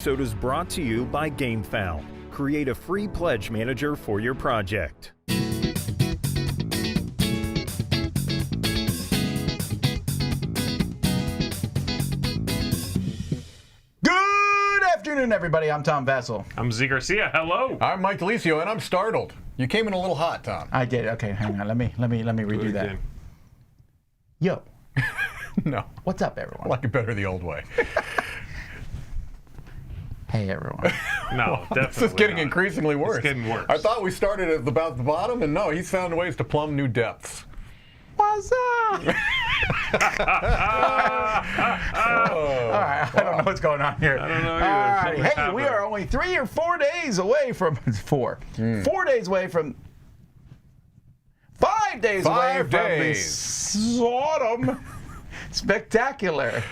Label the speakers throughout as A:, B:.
A: episode is brought to you by GameFound. Create a free pledge manager for your project.
B: Good afternoon, everybody. I'm Tom Vassell.
C: I'm Z Garcia. Hello.
D: I'm Mike Delisio, and I'm startled. You came in a little hot, Tom.
B: I did. Okay, hang on. Let me redo that. Yo.
D: No.
B: What's up, everyone?
D: I like it better the old way.
B: Hey, everyone.
C: No, definitely
D: This is getting
C: not.
D: increasingly worse.
C: It's getting worse.
D: I thought we started at about the bottom, and no, he's found ways to plumb new depths.
B: What's up? All right, I don't know what's going on here.
C: I don't know either.
B: All right. Hey, we are only 3 or 4 days away from 4 days away from 5 days away from the Sodom Spectacular.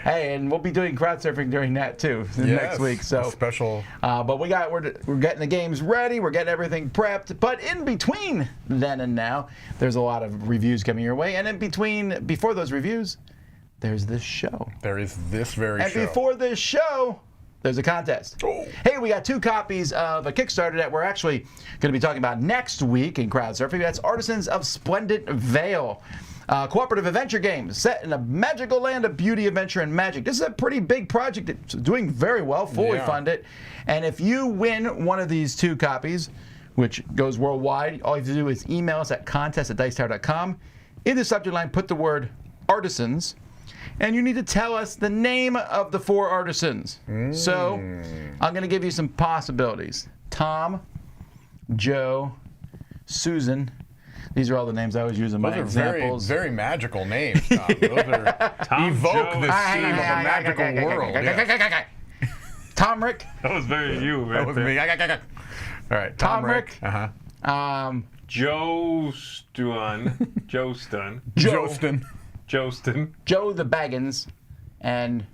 B: Hey, and we'll be doing crowdsurfing during that too next week. So
D: special.
B: But we're getting the games ready. We're getting everything prepped. But in between then and now, there's a lot of reviews coming your way. And before those reviews, there's this show.
D: There is this very show.
B: And before this show, there's a contest.
D: Oh.
B: Hey, we got 2 copies of a Kickstarter that we're actually going to be talking about next week in crowdsurfing. That's Artisans of Splendid Vale. Cooperative adventure game set in a magical land of beauty, adventure, and magic. This is a pretty big project. It's doing very well, fully funded. And if you win one of these 2 copies, which goes worldwide, all you have to do is email us at contest@dicetower.com. In the subject line, put the word artisans, and you need to tell us the name of the 4 artisans. So I'm going to give you some possibilities. Tom, Joe, Susan. These are all the names I always use in my examples.
D: Very, very magical names, Tom. Those are evoke the scene of a magical world. Yeah.
B: Tom Rick.
C: That was very you, right?
D: That was me. All right,
B: Tom Rick.
C: Joe Stun. Joe Stun.
D: Jostin.
C: Jostin.
B: Joe the Baggins. And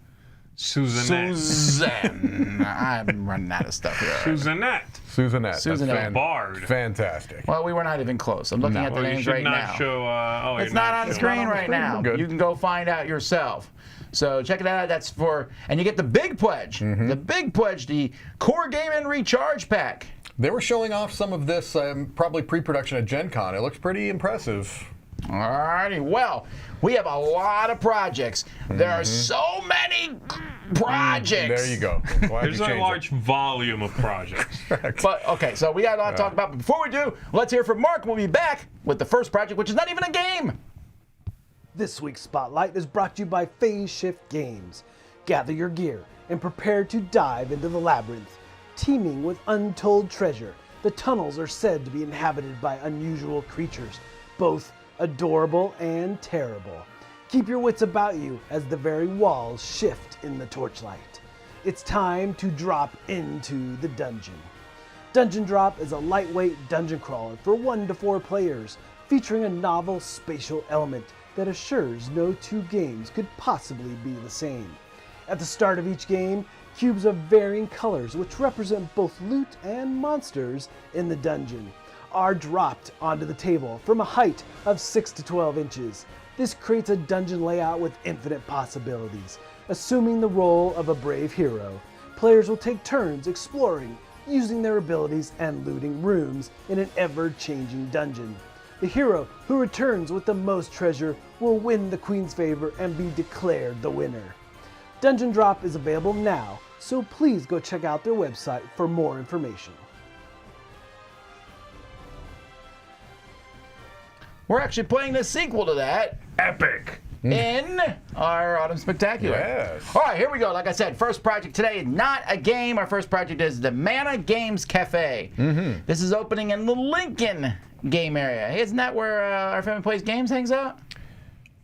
C: Susanette.
B: Suzanne. I'm running out of stuff here.
C: Susanette.
D: Susanette.
B: Susanette.
C: Bard.
D: Fantastic.
B: Well, we were not even close. I'm looking at the names right now.
C: Show,
B: it's not on the screen right now.
D: Good.
B: You can go find out yourself. So check it out. That's for, and you get the big pledge. The big pledge, the Core Game and Recharge Pack.
D: They were showing off some of this, probably pre-production at Gen Con. It looks pretty impressive.
B: Alrighty, well, we have a lot of projects. There are so many projects.
D: There you go.
C: There's a large volume of projects.
B: But, okay, so we got a lot to talk about. But before we do, let's hear from Mark. We'll be back with the first project, which is not even a game.
E: This week's Spotlight is brought to you by Phase Shift Games. Gather your gear and prepare to dive into the labyrinth. Teeming with untold treasure, the tunnels are said to be inhabited by unusual creatures, both adorable and terrible. Keep your wits about you as the very walls shift in the torchlight. It's time to drop into the dungeon. Dungeon Drop is a lightweight dungeon crawler for 1 to 4 players, featuring a novel spatial element that assures no 2 games could possibly be the same. At the start of each game, cubes of varying colors, which represent both loot and monsters in the dungeon, are dropped onto the table from a height of 6 to 12 inches. This creates a dungeon layout with infinite possibilities. Assuming the role of a brave hero, players will take turns exploring, using their abilities and looting rooms in an ever-changing dungeon. The hero who returns with the most treasure will win the Queen's favor and be declared the winner. Dungeon Drop is available now, so please go check out their website for more information.
B: We're actually playing the sequel to that.
C: Epic.
B: In our Autumn Spectacular.
D: Yes.
B: All right, here we go. Like I said, first project today, not a game. Our first project is the Mana Games Café. This is opening in the Lincoln game area. Hey, isn't that where our Family Plays Games hangs out?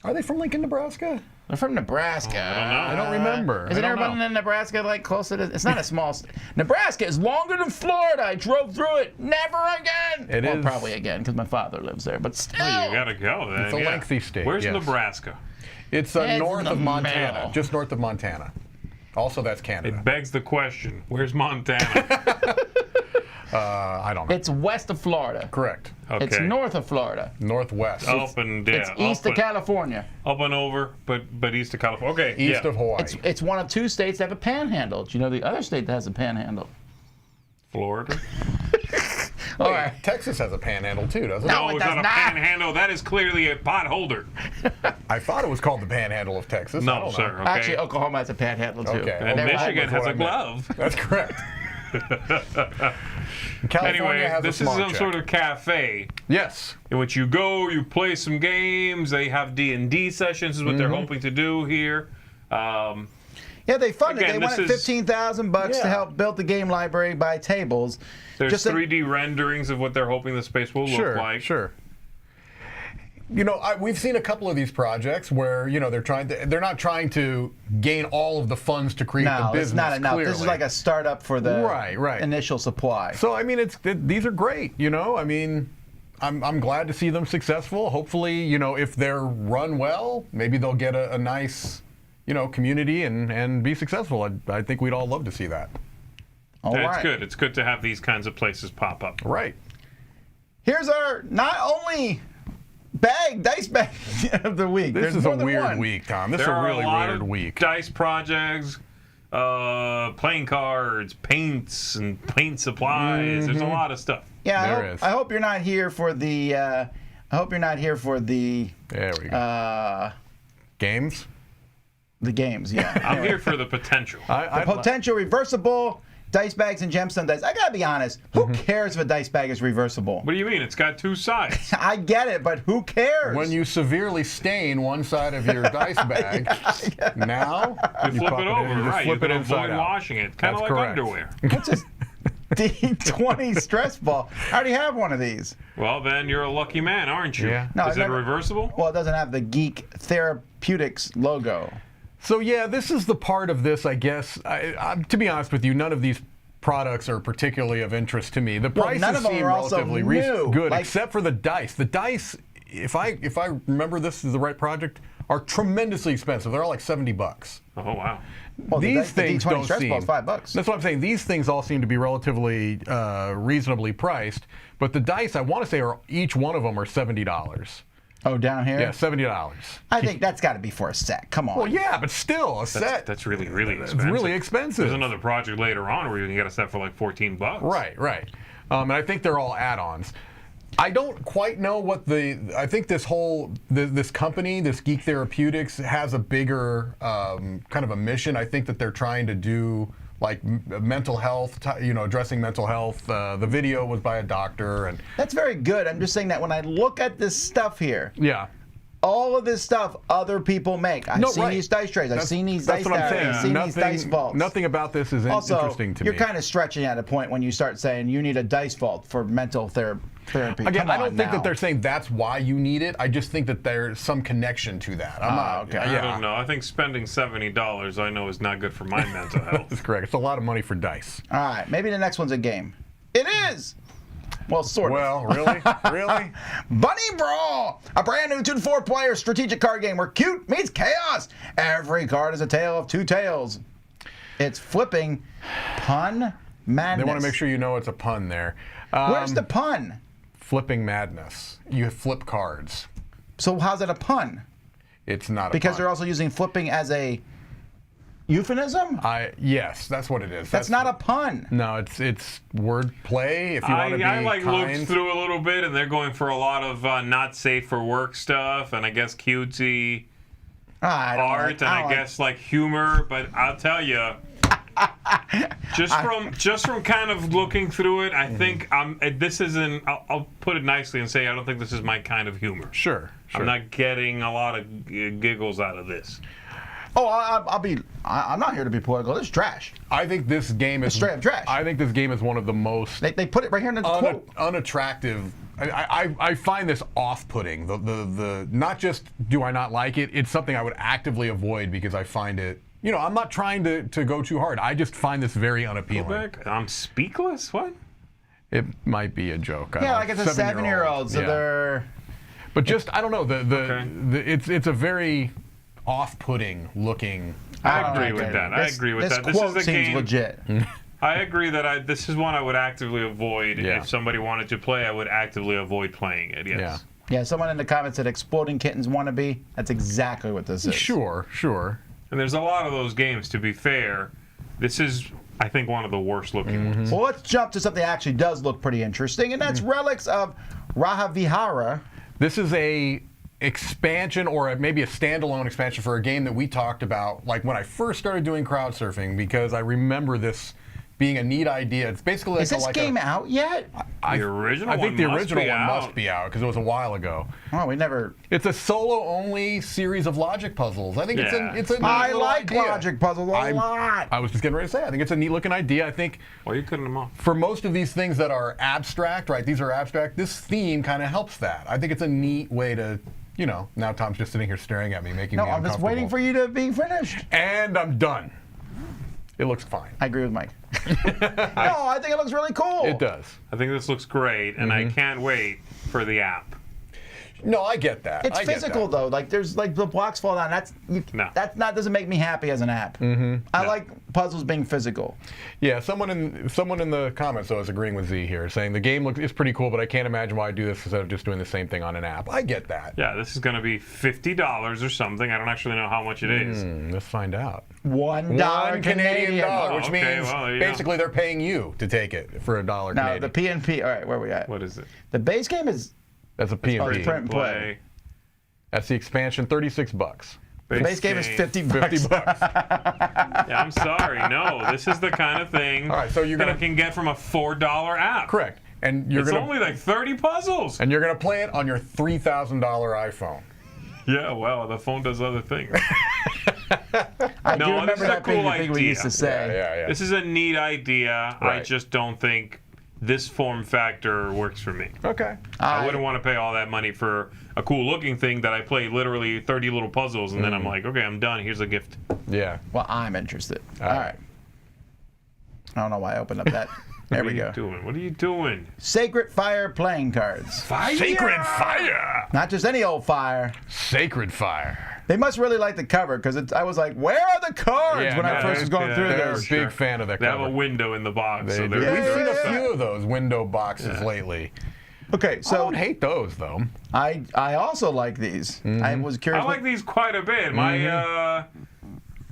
D: Are they from Lincoln, Nebraska?
B: They're from Nebraska.
D: I don't remember.
B: Isn't everyone in Nebraska like close to it's not a small Nebraska is longer than Florida. I drove through it. Never again.
D: It is.
B: Probably again because my father lives there, but still.
C: Oh, you gotta go then.
D: It's a lengthy state.
C: Where's
D: yes.
C: Nebraska?
D: It's
B: It's
D: north
B: in the
D: of Montana.
B: middle.
D: Just north of Montana. Also, that's Canada.
C: It begs the question, where's Montana?
D: I don't know.
B: It's west of Florida.
D: Correct.
C: Okay.
B: It's north of Florida.
D: Northwest.
C: Up and yeah,
B: It's east of California.
C: Up and over, but east of California. Okay.
D: East of Hawaii.
B: It's one of 2 states that have a panhandle. Do you know the other state that has a panhandle?
C: Florida.
B: All right.
D: Texas has a panhandle too, doesn't
B: No,
C: No,
B: it
C: it's
B: does
C: not a
B: not.
C: panhandle. That is clearly a potholder.
D: it? I thought it was called the Panhandle of Texas. I
C: No,
D: don't
C: sir.
D: know.
C: Okay.
B: Actually, Oklahoma has a panhandle too.
D: Okay.
C: And
D: Oklahoma
C: Michigan
D: is
C: has
D: what
C: a
D: I meant.
C: glove.
D: That's correct. California
C: Anyway,
D: has
C: this
D: a
C: is
D: smart
C: some
D: check.
C: sort of cafe
D: Yes.
C: in which you go, you play some games. They have D&D sessions. Is what they're hoping to do here.
B: Yeah, they funded.
C: Again,
B: They
C: this
B: wanted
C: is-
B: $15,000 to
D: Yeah.
B: help build the game library by tables.
C: There's
B: Just a-
C: 3D renderings of what they're hoping the space will look like.
D: Sure. You know, we've seen a couple of these projects where they're not trying to gain all of the funds to create the
B: No,
D: business.
B: it's not enough. This is
D: clearly.
B: like a startup for the
D: Right.
B: initial supply.
D: So I mean, these are great. I mean, I'm glad to see them successful. Hopefully, if they're run well, maybe they'll get a nice, community and be successful. I think we'd all love to see that.
B: All
C: It's
B: right.
C: good. It's good to have these kinds of places pop up.
D: Right.
B: Here's our not only dice bag of the week.
D: This
B: There's
D: is a
B: more than
D: weird
B: one.
D: week, Tom. This is
C: There
D: a
C: are
D: really
C: a lot
D: weird
C: of
D: week.
C: dice projects, playing cards, paints, and paint supplies. There's a lot of stuff.
B: Yeah,
D: There is.
B: I hope you're not here for the. I hope you're not here for the.
D: There we go. Games.
B: The games. Yeah.
C: I'm here for the potential.
D: I
B: Potential reversible dice bags and gemstone dice. I gotta be honest. Who cares if a dice bag is reversible?
C: What do you mean? It's got 2 sides.
B: I get it, but who cares?
D: When you severely stain one side of your dice bag, now
C: You flip
D: pop
C: it over,
D: in, you
C: right?
D: flip
C: You can
D: it inside
C: avoid
D: out.
C: washing it. Kind of
D: That's
C: like
D: correct.
C: underwear.
B: What's this D20 stress ball? I already have one of these.
C: Well, then you're a lucky man, aren't you?
D: Yeah.
B: No,
C: Is
B: I've
C: it
B: never-
C: reversible?
B: Well, it doesn't have the Geek Therapeutics logo.
D: So yeah, this is the part of this, I guess. To be honest with you, none of these products are particularly of interest to me. The prices
B: none of them
D: seem
B: are also
D: relatively
B: new.
D: good,
B: Like-
D: except for the dice. The dice, if I remember this is the right project, are tremendously expensive. They're all like $70.
C: Oh, wow.
B: Well,
D: These
B: the
D: things
B: D20
D: don't
B: stress
D: seem.
B: ball is $5.
D: That's what I'm saying. These things all seem to be relatively reasonably priced, but the dice, I want to say, are each one of them are $70.
B: Oh, down here?
D: Yeah, $70.
B: I think that's got to be for a set. Come on.
D: Well, yeah, but still, a set.
C: That's really, really
D: It's
C: expensive.
D: really expensive.
C: There's another project later on where you can get a set for like $14.
D: Right. And I think they're all add-ons. I don't quite know what I think this whole, this company, this Geek Therapeutics, has a bigger kind of a mission. I think that they're trying to do like mental health, addressing mental health. The video was by a doctor, and
B: That's very good. I'm just saying that when I look at this stuff here,
D: yeah.
B: all of this stuff other people make. I've seen
D: right.
B: these dice trays. I've
D: That's-
B: seen these
D: that's
B: dice
D: what I'm
B: towers.
D: saying.
B: I've seen these dice vaults.
D: Nothing about this is
B: Also,
D: interesting to
B: you're
D: me.
B: kind of stretching at a point when you start saying you need a dice vault for mental therapy.
D: Again,
B: Come
D: I
B: on
D: don't think
B: now.
D: that they're saying that's why you need it. I just think that there's some connection to that. I'm not.
B: okay.
C: I
D: Yeah,
C: don't know. I think spending $70 I know is not good for my mental health.
D: that's correct. It's a lot of money for dice.
B: All right, maybe the next one's a game. It is. Well, sort of.
D: Well, really, really.
B: Bunny Brawl, a brand new 2 to 4 player strategic card game where cute meets chaos. Every card is a tale of 2 tales. It's flipping pun madness.
D: They want to make sure you know it's a pun there.
B: Where's the pun?
D: Flipping madness. You flip cards.
B: So how's it a pun?
D: It's not a
B: Because
D: pun.
B: they're also using flipping as a euphemism?
D: Yes, that's what it is.
B: That's not a pun.
D: No, it's word play. If you want to be
C: I like
D: kind.
C: looked through a little bit, and they're going for a lot of not safe for work stuff, and I guess cutesy
B: I don't
C: art,
B: like-
C: and I
B: don't like-
C: guess like humor. But I'll tell you, just from kind of looking through it, I think this isn't. I'll put it nicely and say I don't think this is my kind of humor.
D: Sure.
C: I'm not getting a lot of giggles out of this.
B: Oh, I'm not here to be political. This is trash.
D: I think this game is
B: straight up trash.
D: I think this game is one of the most
B: They put it right here in the quote.
D: unattractive. I find this off-putting. The not just do I not like it, it's something I would actively avoid because I find it. I'm not trying to go too hard. I just find this very unappealing.
C: Back? I'm speakless. What?
D: It might be a joke. I
B: Yeah,
D: don't
B: like
D: know.
B: it's a 7-year-old, so
D: Yeah.
B: they're.
D: But just I don't know.
C: Okay.
D: It's a very off-putting looking.
C: I agree with that. I agree with that. This
B: quote
C: is a
B: seems
C: game.
B: legit.
C: I agree that this is one I would actively avoid.
D: Yeah.
C: If somebody wanted to play, I would actively avoid playing it. Yes.
D: Yeah.
B: Yeah, someone in the comments said Exploding Kittens Wannabe. That's exactly what this is.
D: Sure.
C: And there's a lot of those games, to be fair. This is, I think, one of the worst looking ones.
B: Well, let's jump to something that actually does look pretty interesting, and that's Relics of Rajavihara.
D: This is a expansion or maybe a standalone expansion for a game that we talked about like when I first started doing crowdsurfing, because I remember this being a neat idea. It's basically like
B: Is this game out yet?
C: The original
D: I think
C: one
D: the
C: must
D: original
C: be
D: one
C: out.
D: must be out because it was a while ago.
B: Oh, we never.
D: It's a solo-only series of logic puzzles. I think
C: Yeah.
D: it's a neat
B: I
D: little
B: like
D: idea.
B: logic puzzles a lot.
D: I was just getting ready to say, I think it's a neat-looking idea. I think
C: Well, you're cutting them off.
D: for most of these things that are abstract, right? These are abstract. This theme kind of helps that. I think it's a neat way to, now Tom's just sitting here staring at me, making
B: No,
D: me
B: I'm just
D: uncomfortable.
B: waiting for you to be finished.
D: And I'm done. It looks fine.
B: I agree with Mike. No, I think it looks really cool.
D: It does.
C: I think this looks great, and I can't wait for the app.
D: No, I get that.
B: It's
D: I get
B: physical
D: that.
B: though. Like there's like the blocks fall down.
C: No.
B: That's not doesn't make me happy as an app. I like puzzles being physical.
D: Yeah, someone in the comments though is agreeing with Z here, saying the game is pretty cool, but I can't imagine why I do this instead of just doing the same thing on an app. I get that.
C: Yeah, this is going to be $50 or something. I don't actually know how much it is.
D: Let's find out.
B: $1
D: $1
B: Canadian.
D: dollar,
C: Oh,
D: which
C: okay,
D: means
C: well, there you go.
D: basically they're paying you to take it for $1
B: Now
D: Canadian.
B: the PNP. All right, where are we at?
C: What is it?
B: The base game is
D: That's a
B: Oh, it's
D: PNP.
B: print and play.
D: That's the expansion, $36.
B: The base game is 50 bucks.
D: 50 bucks.
C: Yeah, I'm sorry. No, this is the kind of thing
D: All right, so you're
C: that
D: gonna-
C: I can get from a $4 app.
D: Correct. And you're
C: It's
D: gonna
C: only like 30 puzzles.
D: gonna play it on your $3,000 iPhone.
C: Yeah, well, the phone does other things.
B: I do
C: No,
B: remember
C: this is a
B: that being
C: cool
B: the thing we
C: idea.
B: used to say.
D: Yeah.
C: This is a neat idea. I
D: Right.
C: just don't think this form factor works for me.
D: Okay.
C: I wouldn't want to pay all that money for a cool looking thing that I play literally 30 little puzzles and then I'm like, okay, I'm done. Here's a gift.
D: Yeah.
B: Well, I'm interested. All
D: right.
B: right. I don't know why I opened up that. There we go.
C: What are you doing?
B: Sacred Fire playing cards.
D: Sacred fire.
B: Not just any old fire.
D: Sacred fire.
B: They must really like the cover because I was like, where are the cards
D: Yeah,
B: when I
D: no,
B: first was going through
D: They're
B: this?
D: a big fan of that
C: They have
D: cover.
C: a window in the box.
D: They
C: so
D: do.
C: they're,
D: We've seen
B: Yeah.
D: a few of those window boxes lately.
B: Okay,
D: I
B: so
D: don't hate those though.
B: I also like these. I was curious.
C: I like these quite a bit.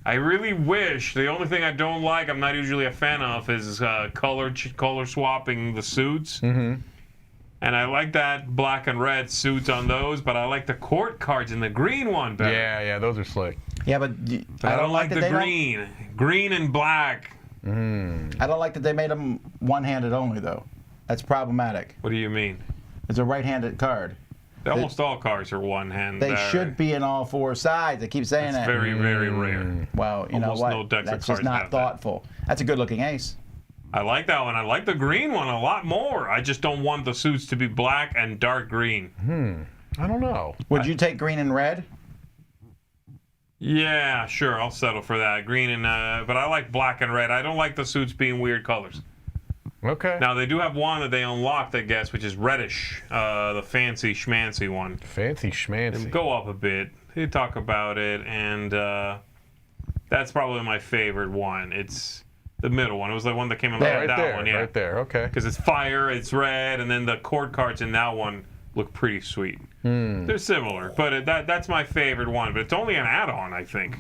C: I really wish, the only thing I don't like, I'm not usually a fan of, is color swapping the suits. And I like that black and red suits on those, but I like the court cards in the green one better.
D: Yeah, those are slick.
B: Yeah, but
C: I don't like
B: that
C: the
B: they
C: green. Green and black.
B: I don't like that they made them one-handed only though. That's problematic.
C: What do you mean?
B: It's a right-handed card.
C: Almost all cards are one hand.
B: They should be in all four sides. I keep saying
C: That's
B: that.
C: very, very rare.
B: Well, you know
C: almost
B: what?
C: no decks of
B: That's just
C: cards
B: not
C: have that.
B: thoughtful. That's a good-looking ace.
C: I like that one. I like the green one a lot more. I just don't want the suits to be black and dark green.
D: I don't know.
B: Would you take green and red?
C: Yeah, sure. I'll settle for that. Green and, but I like black and red. I don't like the suits being weird colors.
D: Okay.
C: Now, they do have one that they unlocked, I guess, which is reddish. The fancy schmancy one.
D: Fancy schmancy.
C: Go up a bit. They talk about it, and that's probably my favorite one. It's the middle one. It was the one that came in
B: There,
C: that one, yeah.
D: Right there. Okay.
C: Because it's fire, it's red, and then the court cards in that one look pretty sweet. They're similar, but that's my favorite one. But it's only an add-on, I think.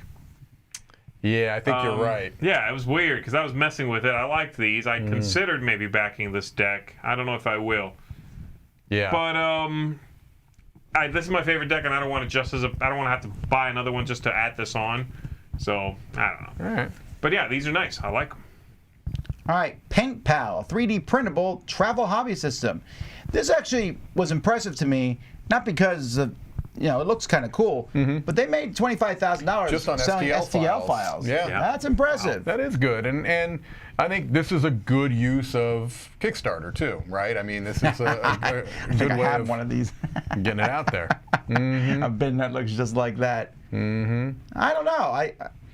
D: Yeah, I think you're right.
C: Yeah, it was weird because I was messing with it. I liked these. I considered maybe backing this deck. I don't know if I will.
D: Yeah.
C: But this is my favorite deck, and I don't want to I don't want to have to buy another one just to add this on. So I don't know.
D: All right.
C: But yeah, these are nice. I like them.
B: All right, PaintPal, 3D printable travel hobby system. This actually was impressive to me, not because of, it looks kind of cool, but they made $25,000
D: Just on
B: selling STL files.
D: Yeah.
B: That's impressive.
D: That is good, and I think this is a good use of Kickstarter too, right? I mean, this is a
B: I
D: good
B: think I
D: way
B: have
D: of
B: one of these.
D: getting it out there.
B: A bin that looks just like that. I don't know.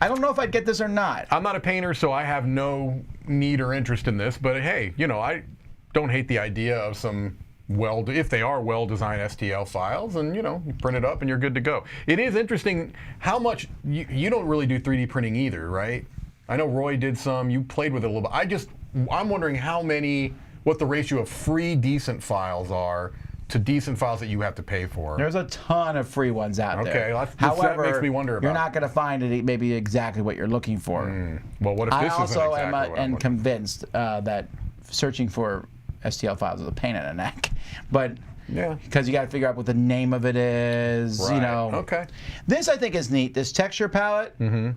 B: I don't know if I'd get this or not.
D: I'm not a painter, so I have no need or interest in this. But hey, I don't hate the idea of some if they are well-designed STL files, and you print it up and you're good to go. It is interesting how much you don't really do 3D printing either, right? I know Roy did some. You played with it a little bit. I'm wondering what the ratio of free decent files are to decent files that you have to pay for.
B: There's a ton of free ones out there.
D: Okay,
B: However,
D: that makes me wonder about.
B: You're not going to find it maybe exactly what you're looking for.
D: Well, what if this isn't exactly
B: I
D: what I'm
B: also am
D: looking
B: convinced that searching for STL files is a pain in the neck. But
D: Yeah.
B: because you got to figure out what the name of it is,
D: Right.
B: you know.
D: Okay.
B: This I think is neat. This texture palette,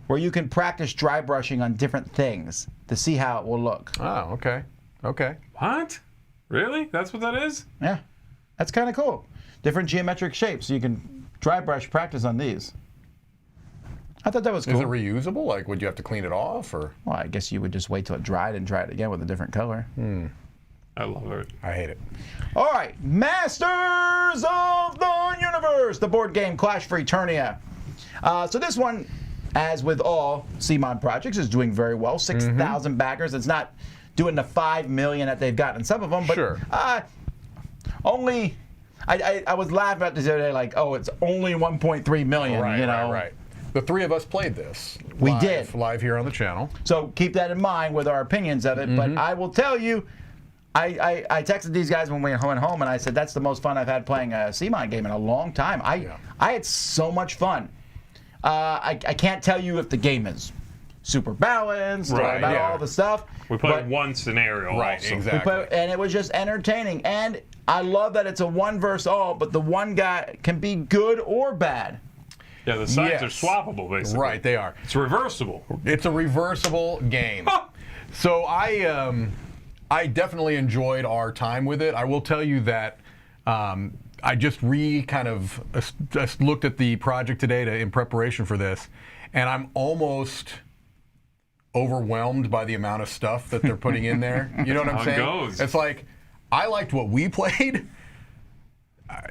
B: where you can practice dry brushing on different things to see how it will look.
D: Oh, okay. Okay.
C: What? Really? That's what that is?
B: Yeah, that's kind of cool. Different geometric shapes. You can dry brush practice on these. I thought that was cool.
D: Is it reusable? Like, would you have to clean it off, or?
B: Well, I guess you would just wait till it dried and try it again with a different color.
C: I love it.
D: I hate it.
B: All right, Masters of the Universe, the board game Clash for Eternia. So this one, as with all CMON projects, is doing very well. 6,000 backers. It's not doing the 5 million that they've gotten in some of them, but
D: Sure.
B: only. I was laughing at this the other day, like, oh, it's only 1.3 million.
D: Right,
B: you know?
D: right. The three of us played this.
B: We
D: live,
B: did.
D: live here on the channel.
B: So keep that in mind with our opinions of it. But I will tell you, I texted these guys when we went home, and I said that's the most fun I've had playing a CMON game in a long time. I had so much fun. I can't tell you if the game is super balanced or
C: Right,
B: about
C: yeah.
B: all the stuff.
C: We played one scenario
D: Right,
C: also.
D: exactly.
B: And it was just entertaining. And I love that it's a one versus all, but the one guy can be good or bad.
C: Yeah, the sides
D: Yes.
C: are swappable, basically.
D: Right, they are.
C: It's reversible.
D: It's a reversible game. So I definitely enjoyed our time with it. I will tell you that I just just looked at the project today in preparation for this, and I'm almost overwhelmed by the amount of stuff that they're putting in there. You know what I'm
C: How it
D: saying?
C: goes.
D: It's like, I liked what we played.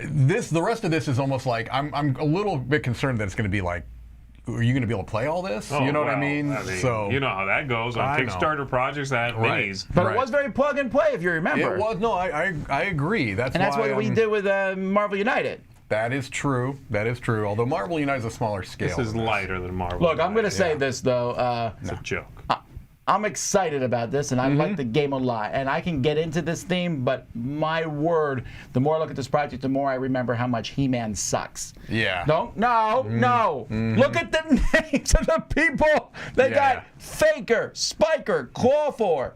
D: The rest of this is almost like I'm a little bit concerned that it's going to be like, are you going to be able to play all this?
C: Oh,
D: You know what I
C: well,
D: mean? So
C: you know how that goes on
D: I know.
C: Kickstarter projects that have
D: Right.
C: minis.
B: But
D: Right.
B: it was very plug and play, if you remember.
D: it was. No, I agree.
B: And that's what we did with Marvel United.
D: That is true. That is true. Although Marvel United is a smaller scale.
C: This is
D: than
C: lighter than Marvel.
B: Look, I'm going to
C: United.
B: say this, though.
C: It's a joke.
B: I'm excited about this, and I like the game a lot. And I can get into this theme, but my word, the more I look at this project, the more I remember how much He-Man sucks.
D: Yeah.
B: No. Look at the names of the people. They
D: Yeah.
B: got Faker, Spiker, Clawfor.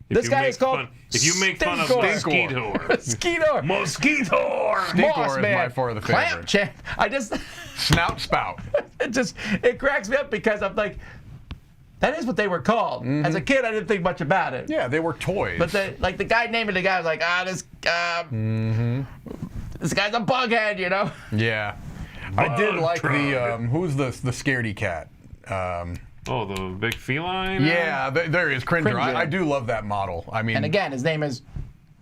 B: This
C: you
B: guy
C: make
B: is called
C: fun- If you make fun of
B: Stinkor.
C: Mosquito,
B: Skeetor.
C: Mosquito.
D: Stinkor
B: Moss
D: is
B: Man,
D: by far the
B: Clamp
D: favorite.
B: Champ. I just,
D: Snout Spout.
B: it cracks me up because I'm like, that is what they were called. As a kid, I didn't think much about it.
D: Yeah, they were toys.
B: But the guy naming the guy was like, this guy's a bughead, you know?
D: yeah. I did
C: Bug
D: like the
C: truck.
D: who's the scaredy cat?
C: Oh, the big feline?
D: Yeah, there he is, Cringer.
B: Cringer.
D: I do love that model. I mean,
B: And again, his name is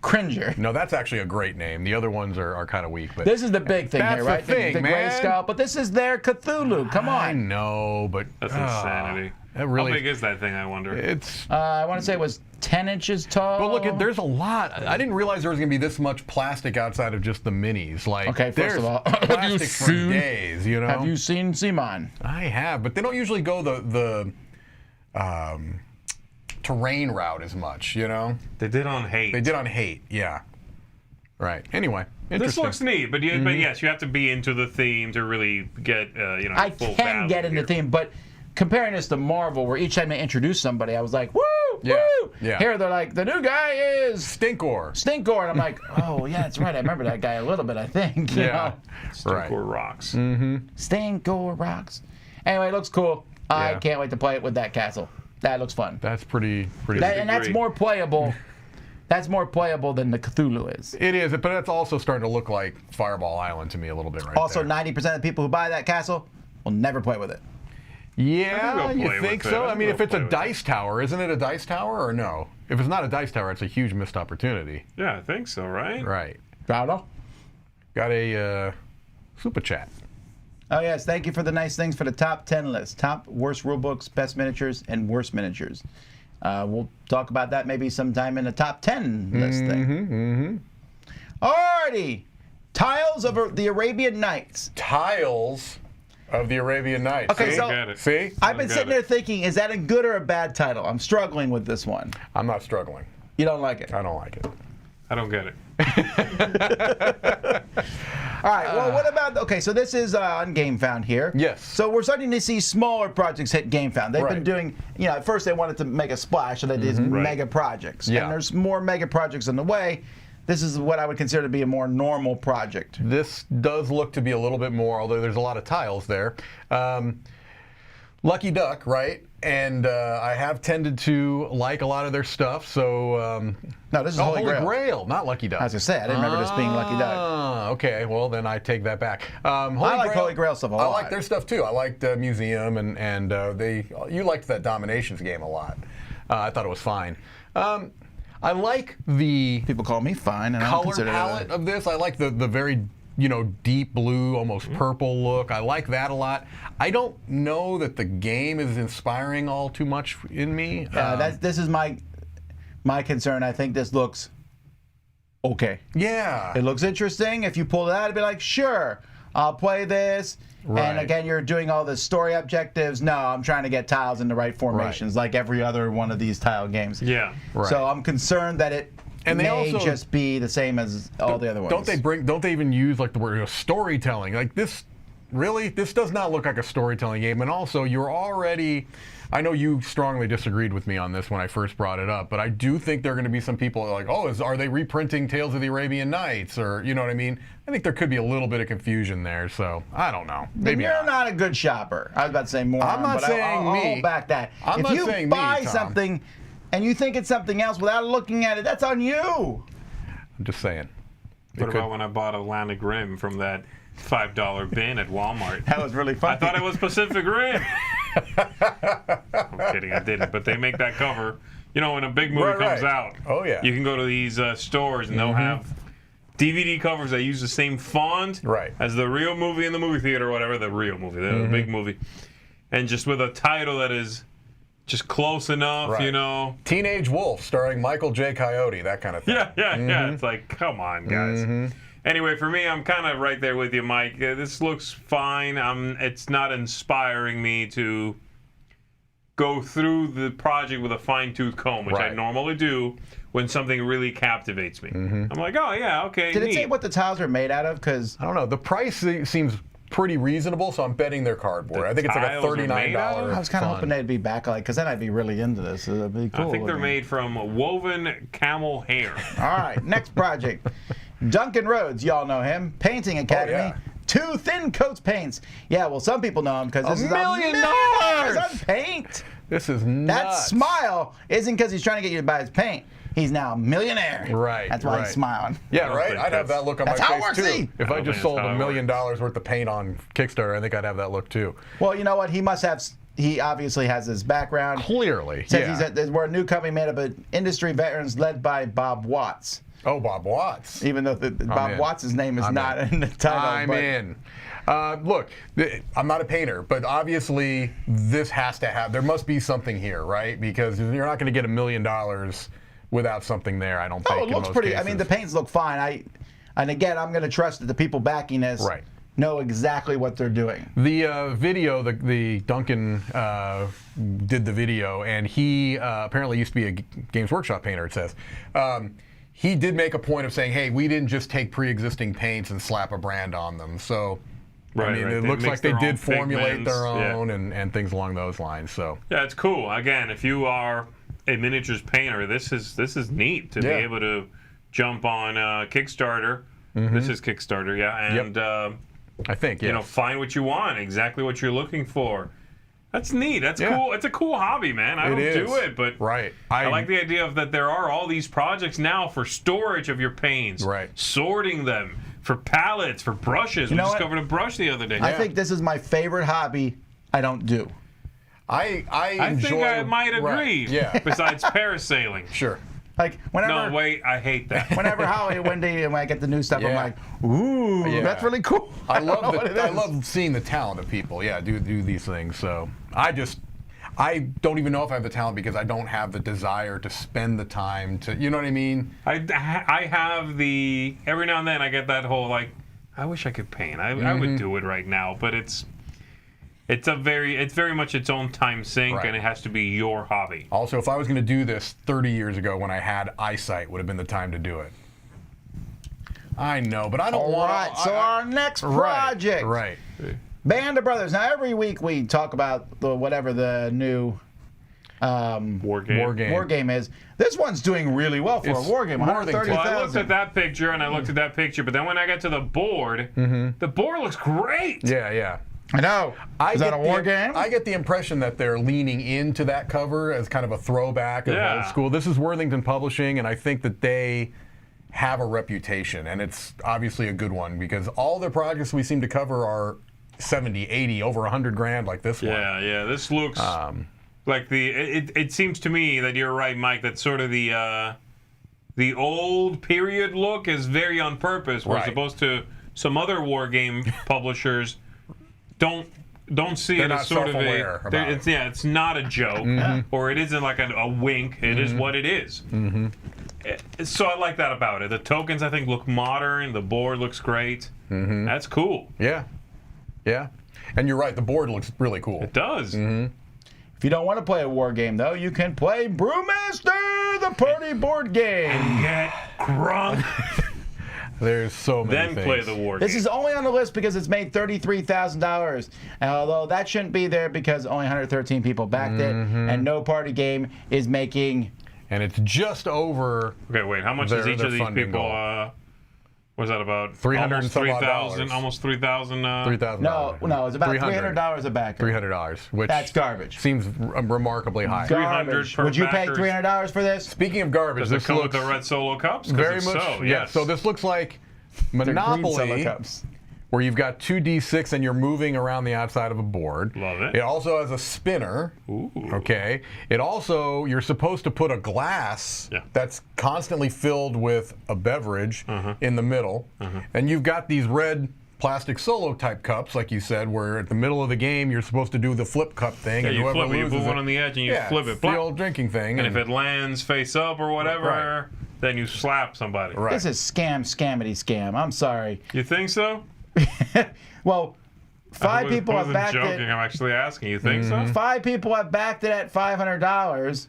B: Cringer.
D: no, that's actually a great name. The other ones are kind of weak, but
B: This is the big thing
D: That's
B: here,
D: the
B: right?
D: thing,
B: the
D: man.
B: Grayskull, but this is their Cthulhu. Come
D: I
B: on.
D: know, but
C: That's insanity.
D: That really,
C: How big is that thing, I wonder?
D: it's.
B: I want to say it was 10 inches tall.
D: But look, there's a lot. I didn't realize there was going to be this much plastic outside of just the minis. Like,
B: Okay, first
D: there's
B: of all, have you
D: plastic for
B: seen-
D: days. You know,
B: Have you seen Simon?
D: I have, but they don't usually go the terrain route as much. You know,
C: They did on Hate.
D: they did on Hate. Yeah. Right. Anyway,
C: This
D: interesting.
C: looks neat, but yes, you have to be into the theme to really get
B: I
C: full
B: can
C: value
B: get in the
C: here.
B: theme, but comparing this to Marvel, where each time they introduce somebody, I was like, woo,
D: Yeah,
B: woo.
D: yeah.
B: Here they're like, the new guy is
D: Stinkor.
B: Stinkor, and I'm like, oh yeah, that's right. I remember that guy a little bit. I think. You
D: Yeah.
B: know?
D: Right.
C: Or rocks.
B: Stinkor rocks. Anyway, it looks cool. I
D: Yeah.
B: can't wait to play it with that castle. That looks fun.
D: That's pretty.
B: And that's
C: agree.
B: more playable. That's more playable than the Cthulhu is.
D: It is, but that's also starting to look like Fireball Island to me a little bit right
B: Also,
D: there.
B: 90% of the people who buy that castle will never play with it.
D: Yeah,
C: I think
D: you
C: they'll play
D: think
C: with it.
D: so?
C: I
D: I
C: think
D: mean, if
C: they'll
D: it's a
C: play with
D: dice tower, isn't it a dice tower or no? If it's not a dice tower, it's a huge missed opportunity.
C: Yeah, I think so, right?
D: Right.
B: Browdo?
D: Got a super chat.
B: Oh, yes. Thank you for the nice things for the top 10 list. Top worst rulebooks, best miniatures, and worst miniatures. We'll talk about that maybe sometime in the top 10 list thing. Alrighty. Tiles of the Arabian Nights.
D: Tiles. of the Arabian Nights.
B: Okay,
D: See?
B: so-
C: Get it.
D: See?
B: I've been
C: Got
B: sitting
C: it.
B: there thinking, is that a good or a bad title? I'm struggling with this one.
D: I'm not struggling.
B: You don't like it?
D: I don't like it.
C: I don't get it.
B: All right, well, what about, okay, so this is on GameFound here.
D: Yes.
B: So we're starting to see smaller projects hit GameFound. They've been
D: Right.
B: doing, at first they wanted to make a splash, so they did these mega projects.
D: Yeah.
B: And there's more mega projects on the way. This is what I would consider to be a more normal project.
D: This does look to be a little bit more, although there's a lot of tiles there. Lucky Duck, right? And I have tended to like a lot of their stuff, so...
B: No, this is Holy Grail.
D: Not Lucky Duck.
B: As I said, I didn't remember this being Lucky Duck.
D: Okay, well then I take that back.
B: I like Holy Grail stuff a lot.
D: I like their stuff too. I liked Museum, and you liked that Dominations game a lot. I thought it was fine. I like the
B: People call me fine, and I don't
D: color
B: consider
D: palette of this. I like the very deep blue, almost purple look. I like that a lot. I don't know that the game is inspiring all too much in me.
B: This is my concern. I think this looks okay.
D: Yeah.
B: It looks interesting. If you pull it out, it'd be like, sure, I'll play this.
D: Right.
B: And again, you're doing all the story objectives. No, I'm trying to get tiles in the right formations, like every other one of these tile games.
C: Yeah.
D: Right.
B: So I'm concerned that it
D: And they
B: may
D: also-
B: just be the same as all the other ones.
D: Don't they even use like the word storytelling? Like this, really? This does not look like a storytelling game. And also, you're already, I know you strongly disagreed with me on this when I first brought it up, but I do think there are going to be some people that are like, oh, are they reprinting Tales of the Arabian Nights? Or, you know what I mean? I think there could be a little bit of confusion there, so I don't know.
B: Then
D: Maybe
B: you're not a good shopper. I was about to say more.
D: I'm not saying
B: I'll
D: me.
B: hold back that.
D: I'm
B: if
D: not
B: you
D: saying me,
B: buy
D: Tom.
B: something and you think it's something else without looking at it, that's on you.
D: I'm just saying.
C: What about when I bought Atlantic Rim from that $5 bin at Walmart?
B: That was really funny.
C: I thought it was Pacific Rim. I'm kidding, I didn't. But they make that cover. When a big movie comes out,
D: Oh, yeah.
C: you can go to these stores and they'll have DVD covers that use the same font
D: Right.
C: as the real movie in the movie theater or whatever, the real movie, the big movie. And just with a title that is just close enough,
D: Right. Teenage Wolf starring Michael J. Coyote, that kind of thing.
C: Yeah. It's like, come on, guys. Anyway, for me, I'm kind of right there with you, Mike. This looks fine. It's not inspiring me to go through the project with a fine-tooth comb, which I
D: Right.
C: normally do when something really captivates me. I'm like, oh, yeah, okay,
B: Did it say
C: neat.
B: what the tiles are made out of? Because
D: I don't know. The price seems pretty reasonable, so I'm betting they're cardboard.
C: The
D: I think it's like a
C: tiles are made
D: $39.
C: out of?
B: I was kind of hoping they'd be backlight, because then I'd be really into this. It'd be cool.
C: I think they're
B: looking.
C: made from woven camel hair.
B: All right, next project. Duncan Rhodes, y'all know him. Painting Academy.
D: yeah.
B: 2 Thin Coats Paints. Yeah, well, some people know him because this is
D: $1 million
B: $1 million on paint.
D: This is
B: That
D: nuts.
B: smile isn't because he's trying to get you to buy his paint. He's now a millionaire.
D: Right,
B: That's why
D: right.
B: he's smiling.
D: Yeah,
C: don't
D: right?
C: think
D: I'd have
C: that's-
D: that look on
B: That's
D: my
B: how it
D: face,
B: works,
D: too.
B: see?
D: If
C: I
D: I
C: don't
D: just
C: think
D: sold
C: that's how
D: $1
C: it
D: million worth of paint on Kickstarter, I think I'd have that look, too.
B: Well, you know what? He must have. He obviously has his background.
D: Clearly,
B: Says
D: yeah.
B: we're a new company made up of industry veterans led by Bob Watts.
D: Oh, Bob Watts.
B: Even though Bob
D: in.
B: Watts' name is
D: I'm
B: not in the title.
D: I'm
B: but
D: in. Look, I'm not a painter, but obviously this has to have, there must be something here, right? Because you're not going to get $1 million without something there, I don't think.
B: Oh, it
D: in
B: looks
D: most
B: pretty.
D: cases.
B: I mean, the paints look fine. And again, I'm going to trust that the people backing this
D: Right.
B: know exactly what they're doing.
D: The video, the Duncan did the video, and he apparently used to be a Games Workshop painter, it says. He did make a point of saying, hey, we didn't just take pre-existing paints and slap a brand on them. So, I mean, it
C: They
D: looks
C: mix
D: like they
C: their
D: did
C: own
D: formulate
C: pigments,
D: their
C: yeah.
D: own and things along those lines. So,
C: Yeah, it's cool. Again, if you are a miniatures painter, this is neat to be
D: Yeah.
C: able to jump on Kickstarter. This is Kickstarter, yeah, and
D: I think, yeah.
C: find what you want, exactly what you're looking for. That's neat. That's
D: Yeah.
C: cool. It's a cool hobby, man. I don't do it, but
D: right.
C: I like the idea of that there are all these projects now for storage of your paints,
D: Right.
C: sorting them for palettes, for brushes. We
B: know
C: just
B: what?
C: covered a brush the other day.
B: I think this is my favorite hobby I don't do.
D: I enjoy,
C: think I might
D: right,
C: agree.
D: Yeah,
C: Besides parasailing.
D: sure.
B: Like, whenever.
C: No, wait, I hate that.
B: Whenever Holly and Wendy and when I get the new stuff, I'm
D: Yeah.
B: like, ooh,
D: Yeah.
B: that's really cool.
D: I
B: don't know what it is.
D: love seeing the talent of people. Yeah, do these things. So I don't even know if I have the talent because I don't have the desire to spend the time to. You know what I mean?
C: I have every now and then I get that whole like, I wish I could paint. I would do it right now, but it's It's very much its own time sink,
D: Right.
C: and it has to be your hobby.
D: Also, if I was going to do this 30 years ago when I had eyesight, would have been the time to do it. I know, but I don't
B: All
D: want
B: right, so our next project.
D: Right.
B: Band of Brothers. Now, every week we talk about whatever the new
C: War game.
B: is. This one's doing really well for
D: It's
B: a war game.
D: more than
B: 130,000.
C: Well, I looked at that picture, and I looked at that picture, but then when I got to the board, the board looks great.
D: Yeah.
B: I know. Is that a war game?
D: I get the impression that they're leaning into that cover as kind of a throwback of
C: Yeah.
D: old school. This is Worthington Publishing, and I think that they have a reputation, and it's obviously a good one because all their projects we seem to cover are 70, 80, over 100 grand like this one.
C: Yeah. This looks like it seems to me that you're right, Mike, that sort of the old period look is very on purpose, whereas
D: Right.
C: opposed to some other war game publishers don't see
D: They're
C: it
D: not
C: as sort of
D: self-aware about it.
C: it's not a joke, or it isn't like a wink. It is what it is. So I like that about it. The tokens, I think, look modern. The board looks great. That's cool.
D: Yeah. And you're right, the board looks really cool.
C: It does.
B: If you don't want to play a war game, though, you can play Brewmaster, the party board game.
C: Get crunk.
D: There's so many
C: Then
D: things.
C: play the war
B: This
C: game.
B: is only on the list because it's made $33,000. Although that shouldn't be there because only 113 people backed it, and no party game is making.
D: And it's just over.
C: Okay, wait. How much is
D: Their-
C: each
D: their
C: of these
D: funding
C: people?
D: goal.
C: Was that about
D: 300
C: almost
D: and some odd
C: 3,000?
D: dollars.
C: Almost 3,000.
D: $3,000.
B: No, it's about $300 a backer.
D: $300, which
B: That's garbage.
D: seems remarkably high.
C: 300 per
B: Would you pay
C: backers.
B: $300 for this?
D: Speaking of garbage,
C: Does it
D: this
C: come
D: looks
C: with the red solo cups? 'Cause
D: very
C: if
D: much.
C: So,
D: yeah.
C: yes.
D: So this looks like
B: Green Solo
D: Monopoly,
B: cups.
D: where you've got 2d6 and you're moving around the outside of a board.
C: Love it.
D: It also has a spinner.
C: Ooh.
D: Okay. It also, you're supposed to put a glass
C: Yeah.
D: that's constantly filled with a beverage in the middle. And you've got these red plastic solo type cups, like you said, where at the middle of the game you're supposed to do the flip cup thing.
C: Yeah,
D: and
C: you
D: whoever
C: flip it. You
D: loses
C: put one on the edge and you flip it.
D: it's the
C: Plop.
D: old drinking thing.
C: And if it lands face up or whatever,
D: Right.
C: then you slap somebody.
D: Right.
B: This is scam. I'm sorry.
C: You think so?
B: Well, five people
C: I
B: have
C: wasn't
B: backed
C: joking.
B: it.
C: I'm actually asking. You think so?
B: 5 people have backed it at $500.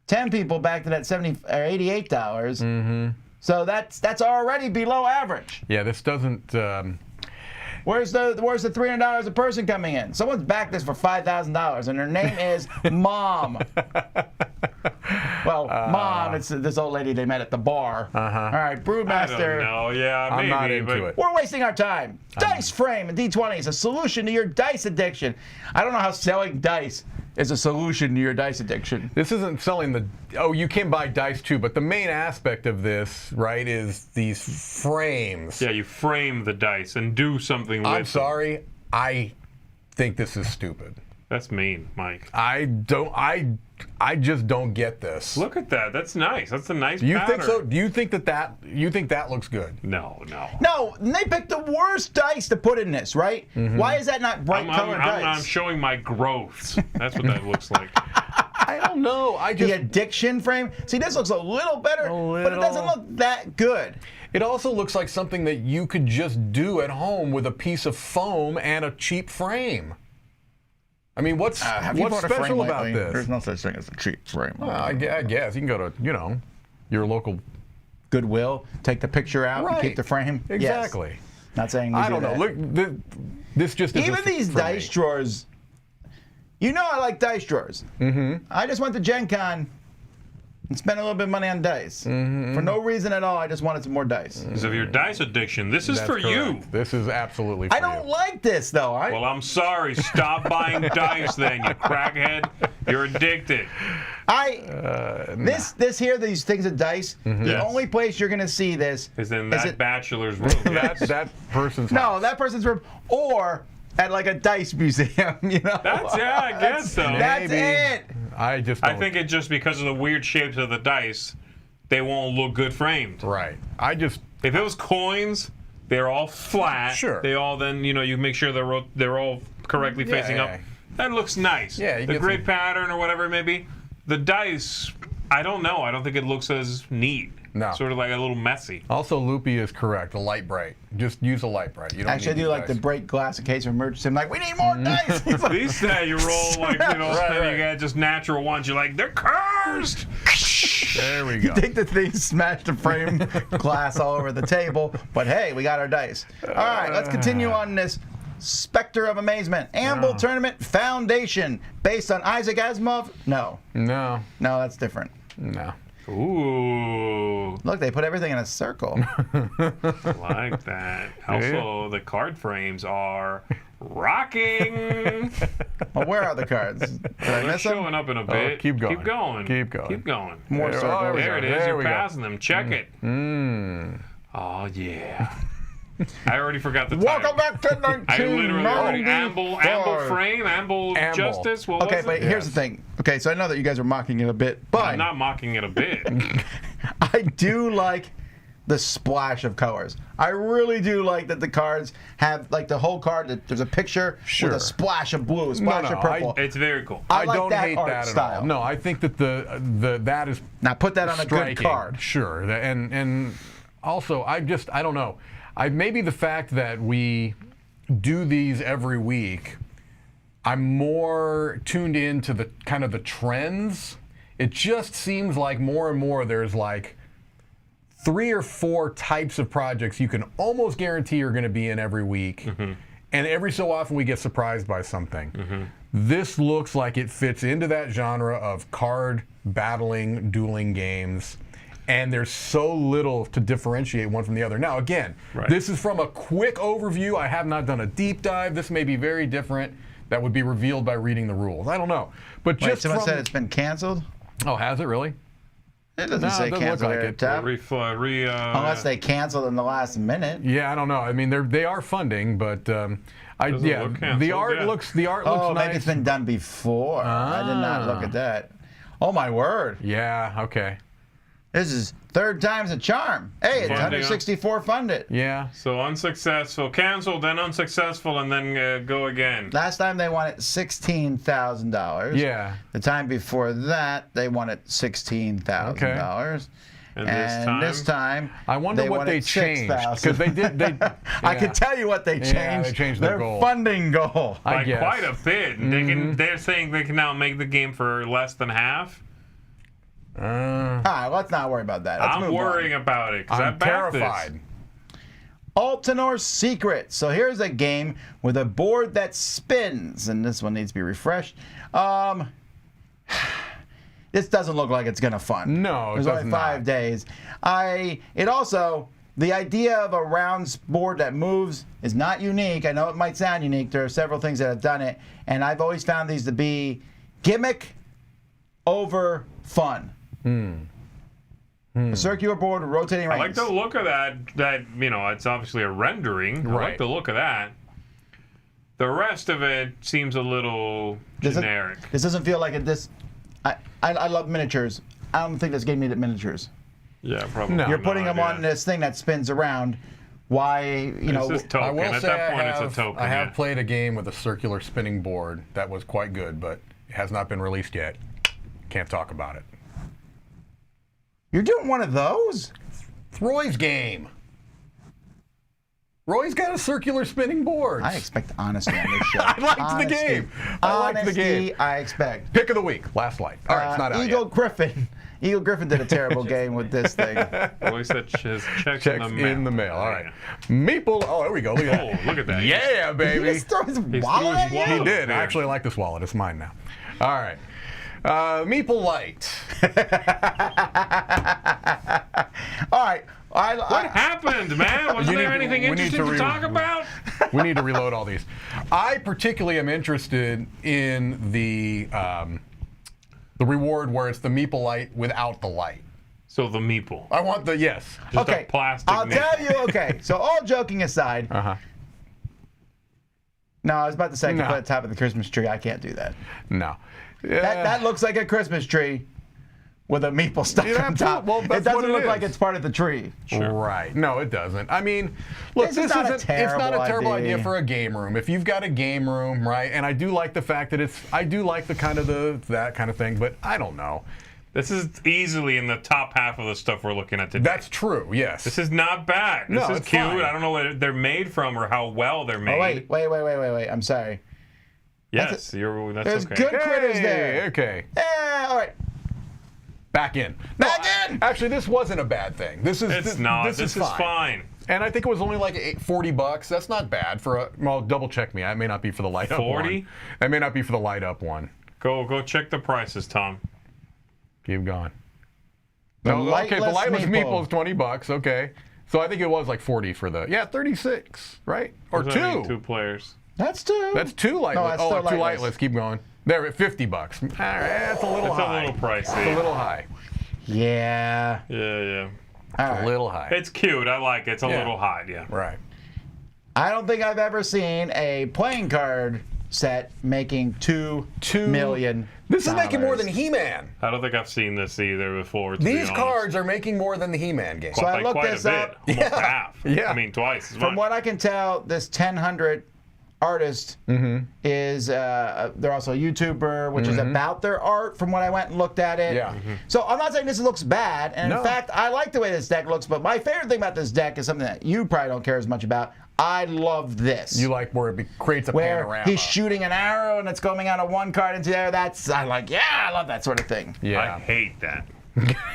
B: 10 people backed it at $88. So that's already below average.
D: Yeah, this doesn't.
B: Where's the $300 a person coming in? Someone's backed this for $5,000, and her name is Mom. Well, Mom, it's this old lady they met at the bar. All right,
C: I don't
B: Brewmaster.
C: know. Yeah,
D: I'm
C: maybe.
D: not into
C: but
D: it.
B: We're wasting our time. Dice frame and D20 is a solution to your dice addiction. I don't know how selling dice is a solution to your dice addiction.
D: This isn't selling the. Oh, you can buy dice too, but the main aspect of this, right, is these frames.
C: Yeah, you frame the dice and do something with
D: I'm
C: them.
D: sorry. I think this is stupid.
C: That's mean, Mike.
D: I just don't get this.
C: Look at that. That's nice. That's a nice
D: Do you
C: pattern.
D: think so? Do you think that looks good?
C: No.
B: No, they picked the worst dice to put in this, right? Why is that not bright colored dice?
C: I'm showing my growths. That's what that looks like.
D: I don't know.
B: The addiction frame. See, this looks a little better, but it doesn't look that good.
D: It also looks like something that you could just do at home with a piece of foam and a cheap frame. I mean, what's special about this?
B: There's no such thing as a cheap frame.
D: I guess you can go to your local.
B: Goodwill, take the picture out and keep the frame.
D: Exactly.
B: Yes. Not saying we
D: I
B: do
D: don't know.
B: that.
D: Look, this just isn't
B: Even these
D: for
B: dice
D: me.
B: drawers. You know I like dice drawers. I just went to Gen Con and spent a little bit of money on dice. For no reason at all, I just wanted some more dice.
C: Because of your dice addiction, this is
D: That's
C: for you.
D: correct. This is absolutely for
B: I don't
D: you.
B: like this, though.
C: Well, I'm sorry. Stop buying dice then, you crackhead. You're addicted.
B: These things of dice, the
C: Yes.
B: only place you're going to see this
C: Is in
B: is
C: that
B: it-
C: bachelor's room. Yes.
D: that person's
B: No,
D: house.
B: that person's room. Or at like a dice museum, you know?
C: I guess so.
B: That's
D: Maybe.
B: it.
D: I just don't.
C: I think it's just because of the weird shapes of the dice, they won't look good framed.
D: right. I just
C: If it was coins, they're all flat.
D: Sure.
C: They all then, you make sure they're all correctly facing
D: Yeah.
C: up. That looks nice.
D: Yeah, you
C: the
D: get
C: grid
D: some-
C: pattern or whatever it may be. The dice, I don't know. I don't think it looks as neat.
D: No.
C: Sort of like a little messy.
D: Also, Loopy is correct. A light bright. Just use a light bright. You don't
B: Actually, I
D: need
B: do
D: these
B: like
D: dice.
B: to break glass in case of emergency. I'm like, we need more dice. He's
C: At
B: like,
C: least you roll like, and
D: right.
C: you got just natural ones. You're like, they're cursed.
D: There we
B: you
D: go.
B: think the thing smashed the frame glass all over the table, but hey, we got our dice. All right, let's continue on this Spectre of Amazement. Ambal Tournament Foundation, based on Isaac Asimov? No,
D: No.
B: that's different.
D: No.
C: Ooh,
B: Look, they put everything in a circle.
C: like that. Also, the card frames are rocking.
B: Well, where are the cards? Did I
C: They're
B: miss them?
C: showing up in a bit.
D: keep going.
C: Keep going.
D: Keep going.
C: Keep going.
B: More
D: There-
B: circles.
D: oh,
C: There it is.
D: There
C: You're
D: we go.
C: passing them. Check it. Oh, yeah. I already forgot the
B: Welcome
C: title.
B: back to
C: I literally already Amble
B: 1995.
C: frame, Amble
D: Amble.
C: justice. What
B: Okay,
C: was
B: but
C: it?
B: here's the thing. Okay, so I know that you guys are mocking it a bit, but
C: I'm not mocking it a bit.
B: I do like the splash of colors. I really do like that the cards have, like, the whole card, there's a picture with a splash of blue, a splash
D: no,
B: of purple.
C: It's very cool.
B: I
D: I
B: like
D: don't
B: that
D: hate
B: art
D: that
B: style.
D: at all. No, I think that that is
B: Now put that on a
D: striking.
B: good card.
D: Sure, and also I don't know. Maybe the fact that we do these every week, I'm more tuned into the kind of the trends. It just seems like more and more there's like 3 or 4 types of projects you can almost guarantee are going to be in every week. And every so often we get surprised by something. This looks like it fits into that genre of card battling, dueling games. And there's so little to differentiate one from the other. Now, again, this is from a quick overview. I have not done a deep dive. This may be very different. That would be revealed by reading the rules. I don't know. But
B: Wait,
D: just
B: someone
D: from...
B: said it's been canceled?
D: Oh, has it really?
B: It doesn't
D: No,
B: say
D: it doesn't
B: canceled
D: look like
B: there at
D: it.
B: the top. Unless they canceled in the last minute.
D: Yeah, I don't know. I mean, they are funding, but
C: Doesn't look canceled,
D: the art looks
B: Oh,
D: nice.
B: maybe it's been done before. I did not look at that. Oh, my word.
D: Yeah. Okay.
B: This is 3rd time's a charm. Hey, it's
C: Funding,
B: 164 funded.
D: Yeah.
C: So unsuccessful, canceled, then unsuccessful, and then go again.
B: Last time they wanted $16,000.
D: Yeah.
B: The time before that, they wanted $16,000.
C: And
B: this time,
D: I wonder what
B: wanted
D: they changed,
B: 6,000.
D: because they did.
B: I can tell you what they changed.
D: Yeah, they changed their goal.
B: funding goal.
C: By
D: guess.
C: quite a bit. They're saying they can now make the game for less than half.
B: All right, let's not worry about that. Let's
C: I'm
B: move
C: worrying
B: on.
C: about it because I
D: I'm
C: backed
D: terrified.
C: this.
B: Altenor Secrets. So here's a game with a board that spins, and this one needs to be refreshed. This doesn't look like it's gonna fun.
D: No, it
B: There's
D: does
B: only
D: not.
B: 5 days. The idea of a round board that moves is not unique. I know it might sound unique. There are several things that have done it, and I've always found these to be gimmick over fun. A circular board with rotating
C: I
B: rings.
C: like the look of that. It's obviously a rendering. I like
D: Right.
C: the look of that. The rest of it seems a little generic.
B: This doesn't feel like it. I love miniatures. I don't think this game needed miniatures.
C: Yeah, probably.
D: No.
B: You're putting them on this thing that spins around. Why,
C: It's just token.
D: I will
C: At
D: say
C: that point,
D: I
C: it's
D: have,
C: a token.
D: I have
C: yeah.
D: played a game with a circular spinning board that was quite good, but it has not been released yet. Can't talk about it.
B: you're doing one of those?
D: It's Roy's game. Roy's got a circular spinning board.
B: I expect honesty on this show.
D: I liked
B: Honesty.
D: the game. I liked the game.
B: Honesty, I expect.
D: Pick of the week, Last Light. All right, it's not out
B: Eagle
D: yet.
B: Griffin. Eagle Griffin did a terrible game with this thing.
C: Roy said his checks
D: Checks in the mail. All right. Meeple. Oh, there we go. Look at
C: Oh,
D: that.
C: look at that.
D: Yeah,
B: He
D: baby.
B: just threw his
C: threw
B: wallet
C: his
B: at you?
C: wallet.
D: He did. I
C: There.
D: actually like this wallet. It's mine now. All right. Meeple Light.
B: All right.
C: What happened, man? Wasn't there anything interesting to talk about?
D: We need to reload all these. I particularly am interested in the reward where it's the Meeple Light without the light.
C: So the meeple.
D: I want the yes.
C: Just
B: Okay.
C: a plastic
B: I'll
C: meeple.
B: tell you. Okay. So all joking aside.
D: Uh-huh.
B: No, I was about to say I could
D: No.
B: put it at the top of the Christmas tree. I can't do that.
D: No.
B: That looks like a Christmas tree with a meeple stuck
D: You
B: on
D: have to-
B: top.
D: well,
B: It
D: that's what
B: doesn't
D: it
B: look like
D: is.
B: it's part of the tree.
D: Right. No, it doesn't. I mean, look,
B: This
D: this
B: is not a
D: isn't. It's not a
B: terrible
D: terrible idea
B: idea
D: for a game room. If you've got a game room, right? And I do like the fact that I do like the kind of that kind of thing, but I don't know.
C: This is easily in the top half of the stuff we're looking at today.
D: That's true, yes.
C: This is not bad. This
D: No,
C: is
D: it's
C: cute.
D: fine.
C: I don't know what they're made from or how well they're made.
B: Oh, wait. I'm sorry.
C: Yes, that's
B: There's
C: okay.
B: good critters there.
D: Okay.
B: All right.
D: Back in.
B: Back in!
D: Actually, this wasn't a bad thing. This is
C: It's not. This is fine.
D: And I think it was only like $40. That's not bad for a. Well, double check me. That may not be for the light up
C: 40?
D: one. That may not be for the light up one.
C: Go check the prices, Tom.
D: Keep going.
B: The
D: Okay, the lightless
B: Meeple.
D: Meeple is $20. Okay, so I think it was like 40 for the 36, right? Or
C: There's only
D: 2.
C: 2 players.
B: That's 2.
D: That's 2 lightless.
B: No, that's still
D: 2
B: lightless.
D: lightless. Keep going. There, at $50. All right, that's a little
C: It's
D: high.
C: a little pricey.
D: It's a little high.
B: Yeah.
C: Yeah.
B: All
D: A
B: right.
D: little high.
C: It's cute. I like it. It's a
D: Yeah.
C: little high, yeah.
D: Right.
B: I don't think I've ever seen a playing card set making $2 million.
D: This is making more than He-Man.
C: I don't think I've seen this either before, to be
D: These
C: honest.
D: cards are making more than the He-Man game.
B: So I
C: By
B: looked
C: quite
B: this
C: a bit.
B: up.
C: Almost half.
D: Yeah.
C: I mean, twice as much.
B: From what I can tell, this 1000 artist is they're also a YouTuber, which is about their art. From what I went and looked at it.
D: Yeah.
B: So I'm not saying this looks bad, and
D: No.
B: in fact, I like the way this deck looks. But my favorite thing about this deck is something that you probably don't care as much about. I love this.
D: You like where it creates a
B: where
D: panorama.
B: he's shooting an arrow and it's coming out of one card into the other. I love that sort of thing.
C: I
D: Yeah.
C: hate that.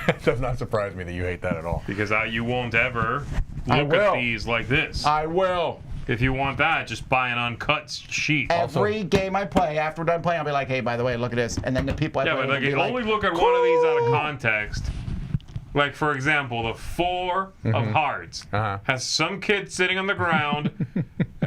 D: It does not surprise me that you hate that at all.
C: Because you won't ever
B: I
C: look
B: will.
C: at these like this.
B: I will.
C: If you want that, just buy an uncut sheet.
B: Every game I play, after we're done playing, I'll be like, hey, by the way, look at this. And then the people I
C: Yeah,
B: play
C: but
B: with
C: like,
B: will be like,
C: only look at one of these out of context. Like, for example, the 4 of hearts has some kid sitting on the ground,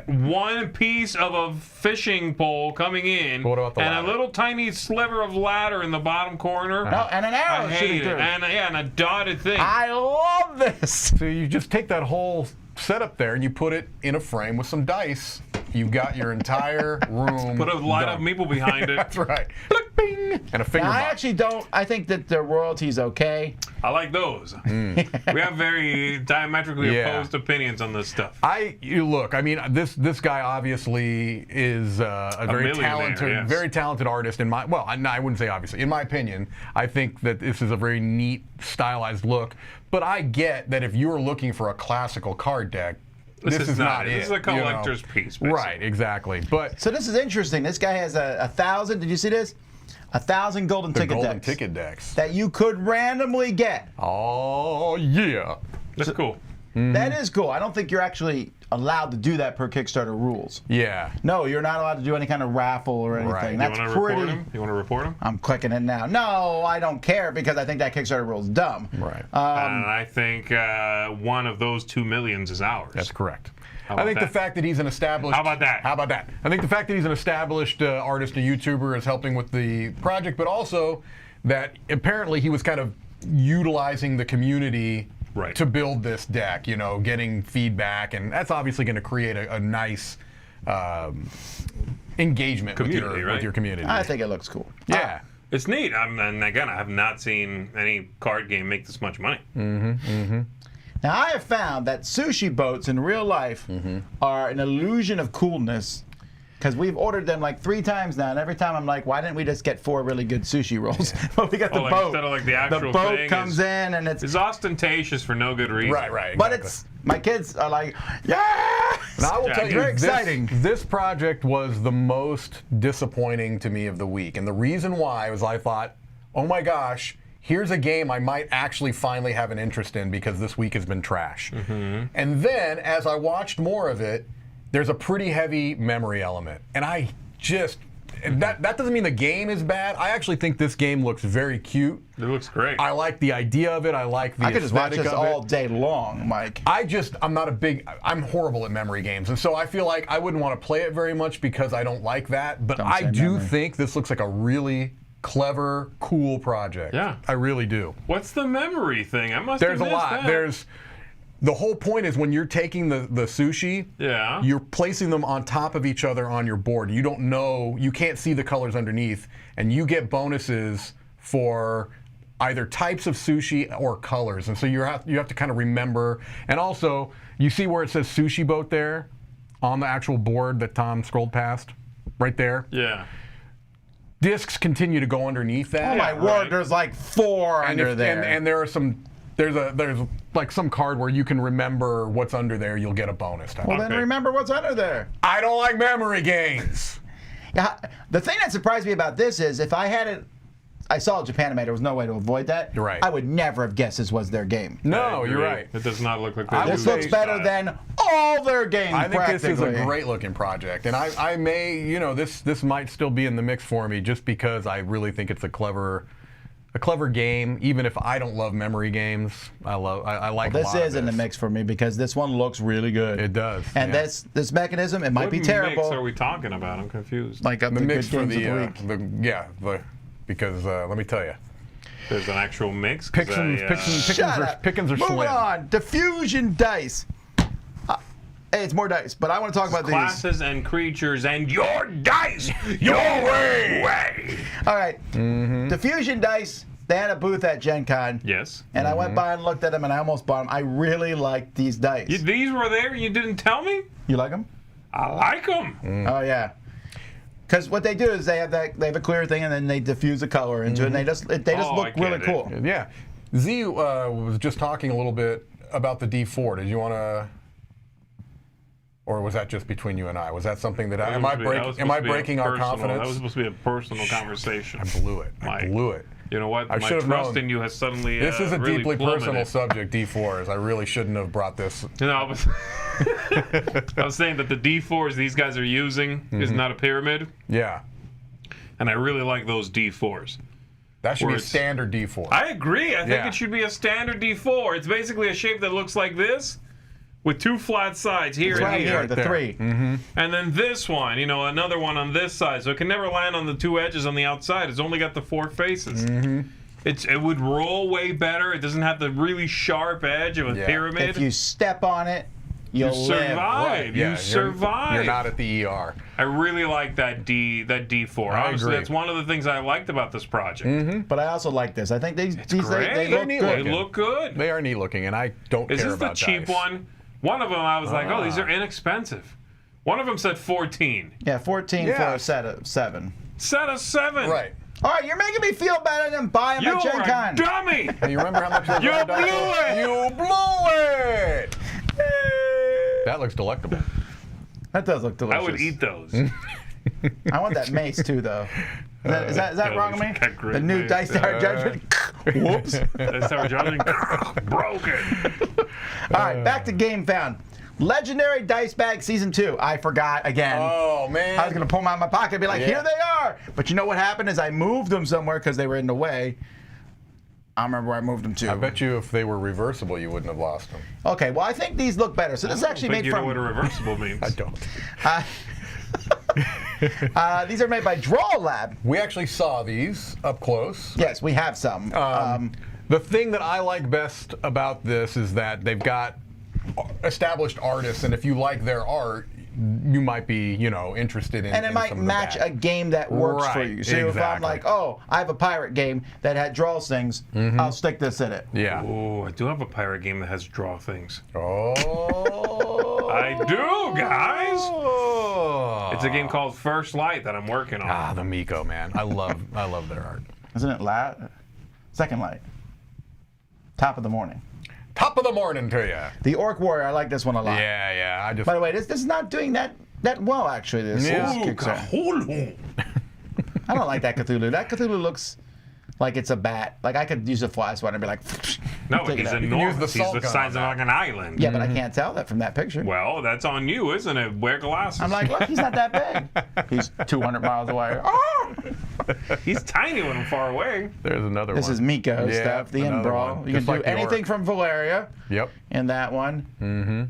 C: one piece of a fishing pole coming in,
D: What about the
C: and
D: ladder?
C: a little tiny sliver of ladder in the bottom corner.
B: No, and an arrow
C: I
B: shooting
C: hate
B: through.
C: it. And a dotted thing.
B: I love this.
D: So you just take that whole setup there and you put it in a frame with some dice. You've got your entire room.
C: Put a light up
D: done.
C: Meeple behind it.
D: That's right. Blick, bing, and a finger
B: Now, I
D: box.
B: actually don't. I think that the royalty's okay.
C: I like those. We have very diametrically
D: Yeah.
C: opposed opinions on this stuff.
D: Look. I mean, this guy obviously is a very
C: millionaire, yes.
D: talented artist. I wouldn't say obviously. In my opinion, I think that this is a very neat, stylized look. But I get that if you're looking for a classical card deck, this is not it.
C: This is a collector's piece, basically.
D: Right, exactly. But
B: So this is interesting. This guy has 1,000. Did you see this? 1,000 golden
D: the
B: ticket
D: golden
B: decks
D: ticket decks.
B: that you could randomly get.
D: Oh yeah.
C: That's cool.
B: That is cool. I don't think you're actually allowed to do that per Kickstarter rules.
D: Yeah.
B: No, you're not allowed to do any kind of raffle or anything.
D: Right. You
B: That's
C: You want to report
B: pretty.
C: him? You want to report him?
B: I'm clicking it now. No, I don't care because I think that Kickstarter rule is dumb.
D: Right.
C: And I think one of those 2 millions is ours.
D: That's correct.
C: about
D: I think the
C: that?
D: fact that he's an established.
C: How about that?
D: How about that? I think the fact that he's an established artist and YouTuber is helping with the project, but also that apparently he was kind of utilizing the community
C: Right.
D: to build this deck. Getting feedback, and that's obviously going to create a nice engagement
C: Community,
D: with
C: right?
D: your community.
B: I think it looks cool.
D: Yeah.
C: It's neat. And again, I have not seen any card game make this much money.
B: Now, I have found that sushi boats in real life are an illusion of coolness because we've ordered them like 3 times now, and every time I'm like, why didn't we just get 4 really good sushi rolls? But we got the
C: like,
B: boat.
C: instead of, like, the actual
B: boat
C: thing
B: comes
C: is-
B: in, and it's.
C: It's ostentatious for no good reason.
D: Right.
B: But
D: exactly.
B: it's. My kids are like, yeah!
D: Now, I will
C: Yeah,
D: tell you,
B: very exciting.
D: This project was the most disappointing to me of the week. And the reason why was I thought, oh my gosh, here's a game I might actually finally have an interest in because this week has been trash. And then, as I watched more of it, there's a pretty heavy memory element. And I just, that doesn't mean the game is bad. I actually think this game looks very cute.
C: It looks great.
D: I like the idea of it. I like the
B: I could just watch
D: aesthetic
B: this
D: of it.
B: all day long, Mike.
D: I'm horrible at memory games. And so I feel like I wouldn't want to play it very much because I don't like that. But
B: Don't
D: I
B: say
D: do
B: memory.
D: think this looks like a really clever, cool project.
C: Yeah.
D: I really do.
C: What's the memory thing? I must
D: There's a
C: have missed
D: lot.
C: that.
D: The whole point is when you're taking the sushi,
C: Yeah.
D: you're placing them on top of each other on your board. You don't know, you can't see the colors underneath, and you get bonuses for either types of sushi or colors. And so you have to kind of remember. And also, you see where it says Sushi Boat there on the actual board that Tom scrolled past? Right there.
C: Yeah.
D: discs continue to go underneath that.
B: Oh my word! There's like 4 under there.
D: And there are some. There's like some card where you can remember what's under there. You'll get a bonus.
B: Well, then remember what's under there.
D: I don't like memory games.
B: Yeah, the thing that surprised me about this is if I had it, I saw Japanimate, there was no way to avoid that.
D: You're right.
B: I would never have guessed this was their game.
D: No, you're right.
C: It does not look like they
B: This looks better than all their games.
D: I think this is a great looking project, and I may, this might still be in the mix for me just because I really think it's a clever game. Even if I don't love memory games, I like.
B: This is in the mix for me because this one looks really good.
D: It does.
B: And this mechanism, it might be terrible.
C: What mix are we talking about? I'm confused.
B: Like
D: the mix for
B: the
D: because let me tell you,
C: there's an actual mix.
D: Pickings are
B: Moving
D: slim.
B: on, Diffusion Dice. Hey, it's more dice, but I want to talk about
C: classes and creatures and your dice, your way.
B: All right, Diffusion Dice. They had a booth at Gen Con.
C: Yes.
B: And I went by and looked at them, and I almost bought them. I really like these dice.
C: These were there. You didn't tell me.
B: You like them?
C: I like them.
B: Oh yeah. Because what they do is they have a clear thing, and then they diffuse the color into it, and they just look really cool.
D: Yeah. Z was just talking a little bit about the D4. Did you want to? Or was that just between you and I? Was that something that am I breaking our confidence?
C: That was supposed to be a personal conversation.
D: I blew it. I blew it.
C: You know what?
D: I
C: My trust in you has suddenly
D: This is a
C: really
D: deeply
C: plummeted.
D: personal subject, D4s. I really shouldn't have brought this.
C: No, I was saying that the D4s these guys are using is not a pyramid.
D: Yeah.
C: And I really like those D4s.
D: That should be a standard D4.
C: I agree. I think it should be a standard D4. It's basically a shape that looks like this, with 2 flat sides here and here.
B: The 3.
C: And then this one, another one on this side. So it can never land on the 2 edges on the outside. It's only got the 4 faces. It would roll way better. It doesn't have the really sharp edge of a pyramid.
B: If you step on it, you'll
C: survive.
B: Live.
C: You survive.
D: You're not at the ER.
C: I really like that D4. Honestly, that's one of the things I liked about this project.
B: But I also like this. I think these they look
C: They
B: good.
C: look good.
D: They are neat looking, and I don't care about
C: Is this the cheap
D: dice.
C: one? One of them, I was like, oh, these are inexpensive. One of them said 14.
B: Yeah, 14 for a set of 7.
C: Set of 7.
D: Right.
B: All right, you're making me feel better than buying my Gen
C: You're a
B: Con.
C: dummy.
D: Hey, you remember how much those
C: You
D: dice
C: blew
D: were?
C: it.
D: You blew it. That looks delectable.
B: That does look delicious.
C: I would eat those.
B: I want that mace too, though. Is that wrong of me?
C: That great
B: The new
C: mace.
B: Dice Tower Judgment. Whoops.
C: That's how we're judging. Broken.
B: All right, back to GameFound. Legendary Dice Bag Season 2. I forgot again.
D: Oh, man.
B: I was going to pull them out of my pocket and be like, here they are. But you know what happened is I moved them somewhere because they were in the way. I don't remember where I moved them to.
D: I bet you if they were reversible, you wouldn't have lost them.
B: Okay, well, I think these look better. So this is actually made
C: you
B: from...
C: know what a reversible means.
D: I don't.
B: These are made by Brawl Lab.
D: We actually saw these up close.
B: Yes, we have some.
D: The thing that I like best about this is that they've got established artists, and if you like their art, you might be, interested in.
B: And it might match a game that works for you. So if I'm like, oh, I have a pirate game that draws things, I'll stick this in it.
D: Yeah.
C: Oh, I do have a pirate game that has draw things.
D: Oh.
C: I do, guys.
D: Oh.
C: It's a game called First Light that I'm working on.
D: Ah, the Miko, man. I love their art.
B: Isn't it Second Light? Top of the morning.
D: Top of the morning to you.
B: The Orc Warrior, I like this one a lot.
D: Yeah.
B: By the way, this is not doing that well, actually. This Kickstarter.
C: Cthulhu.
B: I don't like that Cthulhu. That Cthulhu looks like it's a bat. Like I could use a fly swatter and be like.
C: No,
B: take it
C: he's
B: out.
C: enormous.
D: the
C: He's
D: salt
C: the
D: gun
C: size
D: on
C: of like an island.
B: Yeah, but I can't tell that from that picture.
C: Well, that's on you, isn't it? Wear glasses.
B: I'm like, look, he's not that big. He's 200 miles away. Oh!
C: He's tiny when I'm far away.
D: There's another
B: This
D: one.
B: is Miko
D: Yeah,
B: stuff, the
D: another
B: Brawl.
D: one.
B: You
D: Just
B: can
D: like
B: do
D: the
B: anything
D: orc.
B: from Valeria
D: Yep.
B: in that one.
D: Mm-hmm.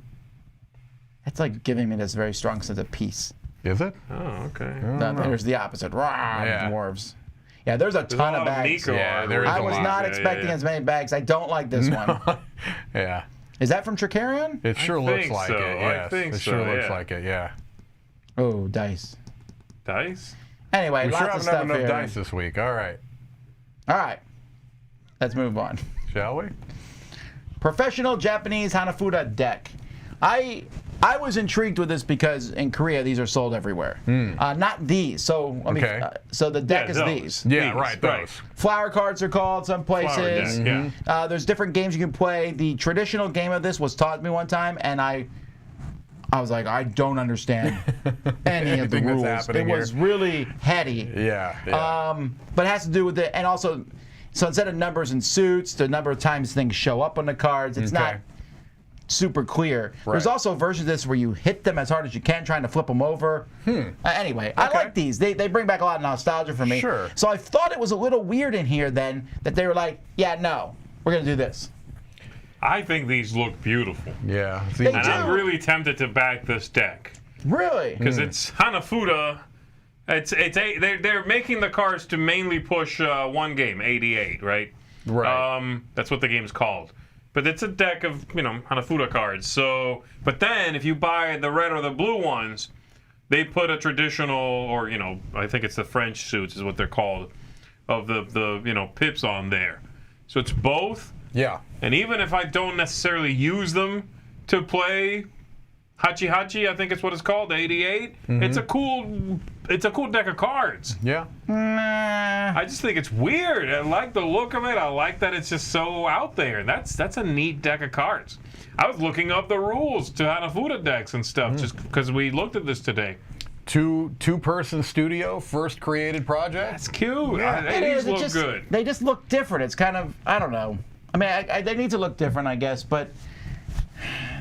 B: It's like giving me this very strong sense of peace.
D: Is it?
C: Oh, okay.
B: There's the opposite. Rah,
D: Yeah.
B: dwarves. Yeah, there's a
C: There's a
B: ton
C: lot
B: of bags.
C: Miko
D: Yeah,
C: art
D: there is
C: where
B: I
D: a
B: was
D: lot.
B: not
C: Yeah,
B: expecting
C: yeah.
B: as many bags. I don't like this one.
D: Yeah.
B: Is that from Tricarion?
D: It sure looks
C: think
D: like
C: so.
D: it.
C: I
D: Yes.
C: think
D: It sure
C: so,
D: looks
C: yeah.
D: like it. Yeah.
B: Oh, dice.
C: Dice?
B: Anyway,
D: We
B: lots
D: sure
B: of
D: haven't
B: stuff
D: had enough
B: here.
D: dice this week. All right.
B: All right. Let's move on.
D: Shall we?
B: Professional Japanese Hanafuda deck. I I was intrigued with this because in Korea these are sold everywhere. Not these. So let me, so the deck is
C: those.
B: these.
D: Yeah,
C: These,
D: right. Those.
B: Flower cards are called some places.
C: Flower deck, yeah.
B: There's different games you can play. The traditional game of this was taught to me one time, and I was like, I don't understand any of the
D: Anything that's
B: rules.
D: happening
B: It was really heady.
D: Yeah.
B: But it has to do with it, and also, so instead of numbers and suits, the number of times things show up on the cards, it's not super clear. There's also versions of this where you hit them as hard as you can, trying to flip them over. Anyway, I like these. They bring back a lot of nostalgia for me.
D: Sure.
B: So I thought it was a little weird in here then that they were like, yeah, no, we're going to do this.
C: I think these look beautiful.
D: Yeah.
B: They
C: And
B: do.
C: I'm really tempted to back this deck.
B: Really?
C: Because it's Hanafuda. They're making the cards to mainly push one game, 88, right?
D: Right.
C: That's what the game's called. But it's a deck of, Hanafuda cards. So, but then if you buy the red or the blue ones, they put a traditional, or I think it's the French suits is what they're called, of the pips on there. So it's both.
D: Yeah.
C: And even if I don't necessarily use them to play Hachi Hachi, I think it's what it's called, 88. It's a cool deck of cards.
D: Yeah.
C: I just think it's weird. I like the look of it. I like that it's just so out there. That's a neat deck of cards. I was looking up the rules to Hanafuda decks and stuff just because we looked at this today.
D: Two-person studio, first created project.
C: That's cute.
B: It
C: These
B: is.
C: look good.
B: They just look different. It's kind of, I don't know. I mean, they need to look different, I guess, but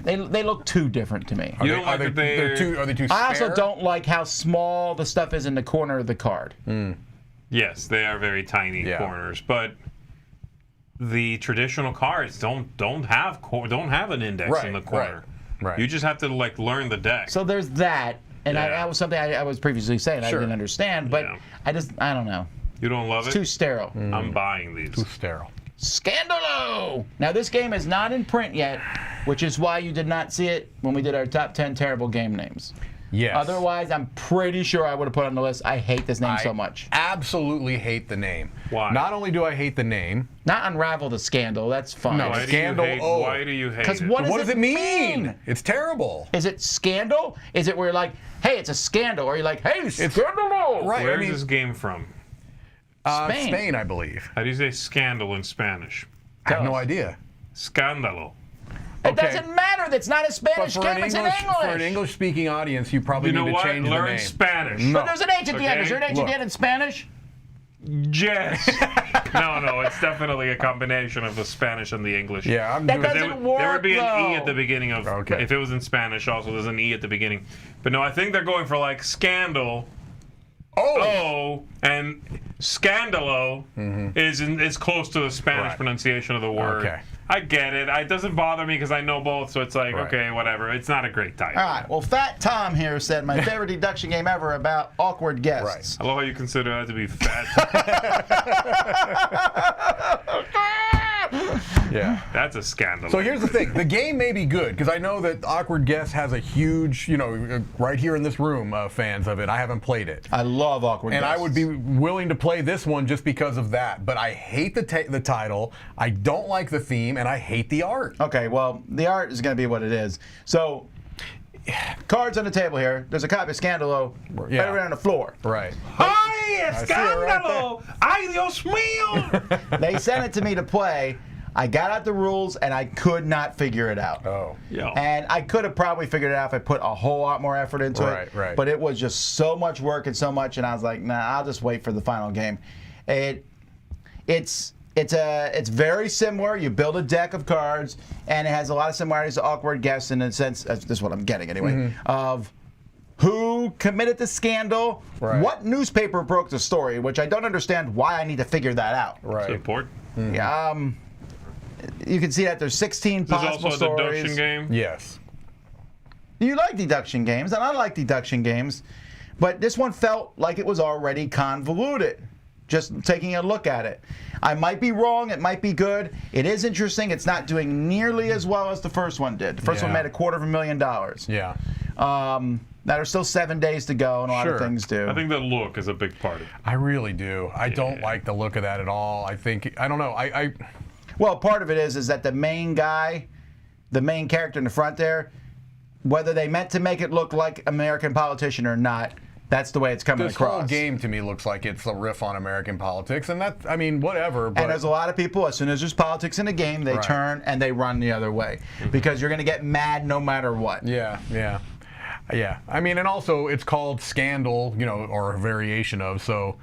B: they look too different to me.
C: You don't like that
D: Are they too
B: I also
D: spare?
B: don't like how small the stuff is in the corner of the card.
C: Yes, they are very tiny corners, but the traditional cards don't have an index in the corner.
D: Right.
C: You just have to learn the deck.
B: So there's that, and
C: Yeah.
B: that was something I was previously saying I didn't understand, but
C: Yeah.
B: I don't know.
C: You don't love
B: It's
C: it?
B: too sterile.
C: I'm buying these.
D: Too sterile.
B: ScandalOh! Now this game is not in print yet, which is why you did not see it when we did our top 10 terrible game names.
D: Yes.
B: Otherwise, I'm pretty sure I would have put it on the list. I hate this name
D: I
B: so much.
D: absolutely hate the name.
C: Why?
D: Not only do I hate the name,
B: Not Unravel the Scandal, that's fine.
D: No,
C: Why
D: ScandalOh.
C: do you hate
B: Because
C: it?
B: what
D: what
B: does
D: does it mean? It's terrible.
B: Is it scandal? Is it where you're like, hey, it's a scandal? Or you're like, hey, ScandalOh!
D: Right.
C: Where's
D: I mean,
C: this game from?
B: Spain.
D: Spain, I believe.
C: How do you say scandal in Spanish?
D: I have
B: Tell
D: no
B: us.
D: idea.
C: ScandalOh.
B: It
D: Okay.
B: doesn't matter. That's not a
D: But
B: Spanish
D: for
B: game.
D: an
B: It's in
D: English,
B: English.
D: for an English-speaking audience, you probably
C: You know
D: need to
C: what?
D: change the
C: Learn
D: name.
C: Spanish.
D: No.
B: But there's an H at the end. Is there an H at
D: Look.
B: the end in Spanish?
C: Yes. No, it's definitely a combination of the Spanish and the English.
D: Yeah, I'm
B: That
D: doing
B: doesn't
C: There would be an
B: work,
C: E at the
B: though.
C: beginning of.
D: Okay.
C: If it was in Spanish, also there's an E at the beginning. But no, I think they're going for scandal.
D: Oh.
C: And ScandalOh is close to the Spanish
D: Right.
C: pronunciation of the word.
D: Okay.
C: I get it. It doesn't bother me because I know both, so it's like,
D: Right.
C: okay, whatever. It's not a great title.
B: All right. Well, Fat Tom here said my favorite deduction game ever about awkward guests.
C: I love how you consider that to be fat.
D: Yeah.
C: That's a scandal.
D: So here's the thing. The game may be good, because I know that Awkward Guest has a huge, right here in this room, fans of it. I haven't played it.
B: I love awkward
D: And
B: guests.
D: I would be willing to play this one just because of that. But I hate the title, I don't like the theme, and I hate the art.
B: Okay, well, the art is going to be what it is. So, cards on the table here. There's a copy of ScandalOh
D: Yeah.
B: right around the floor.
D: Right.
C: ¡Ay,
D: see it right
C: escándalo! ¡Ay, Dios mío!
B: They sent it to me to play. I got out the rules, and I could not figure it out.
D: Oh.
C: Yo.
B: And I could have probably figured it out if I put a whole lot more effort into it.
D: Right.
B: But it was just so much work and so much, and I was like, nah, I'll just wait for the final game. It's very similar. You build a deck of cards, and it has a lot of similarities to Awkward Guests in a sense. This is what I'm getting anyway. Of who committed the scandal,
D: Right.
B: what newspaper broke the story, which I don't understand why I need to figure that out.
C: It's
D: Right.
C: important.
B: You can see that there's 16
C: There's
B: possible
C: also a
B: stories.
C: deduction game.
D: Yes.
B: You like deduction games, and I like deduction games, but this one felt like it was already convoluted. Just taking a look at it. I might be wrong, it might be good. It is interesting. It's not doing nearly as well as the first one did. The first one
D: Yeah.
B: made $250,000.
D: Yeah.
B: Now there's still 7 days to go, and a lot of
D: Sure.
B: things do.
C: I think the look is a big part of it.
D: I really do. I don't like the look of that at all. I don't know.
B: Well, part of it is that the main guy, the main character in the front there, whether they meant to make it look like American Politician or not, that's the way it's coming
D: This
B: across.
D: whole game to me looks like it's a riff on American politics, and that's, I mean, whatever. But
B: And there's a lot of people, as soon as there's politics in a game, they
D: Right.
B: turn and they run the other way because you're going to get mad no matter what.
D: yeah. I mean, and also it's called Scandal, or a variation of. So,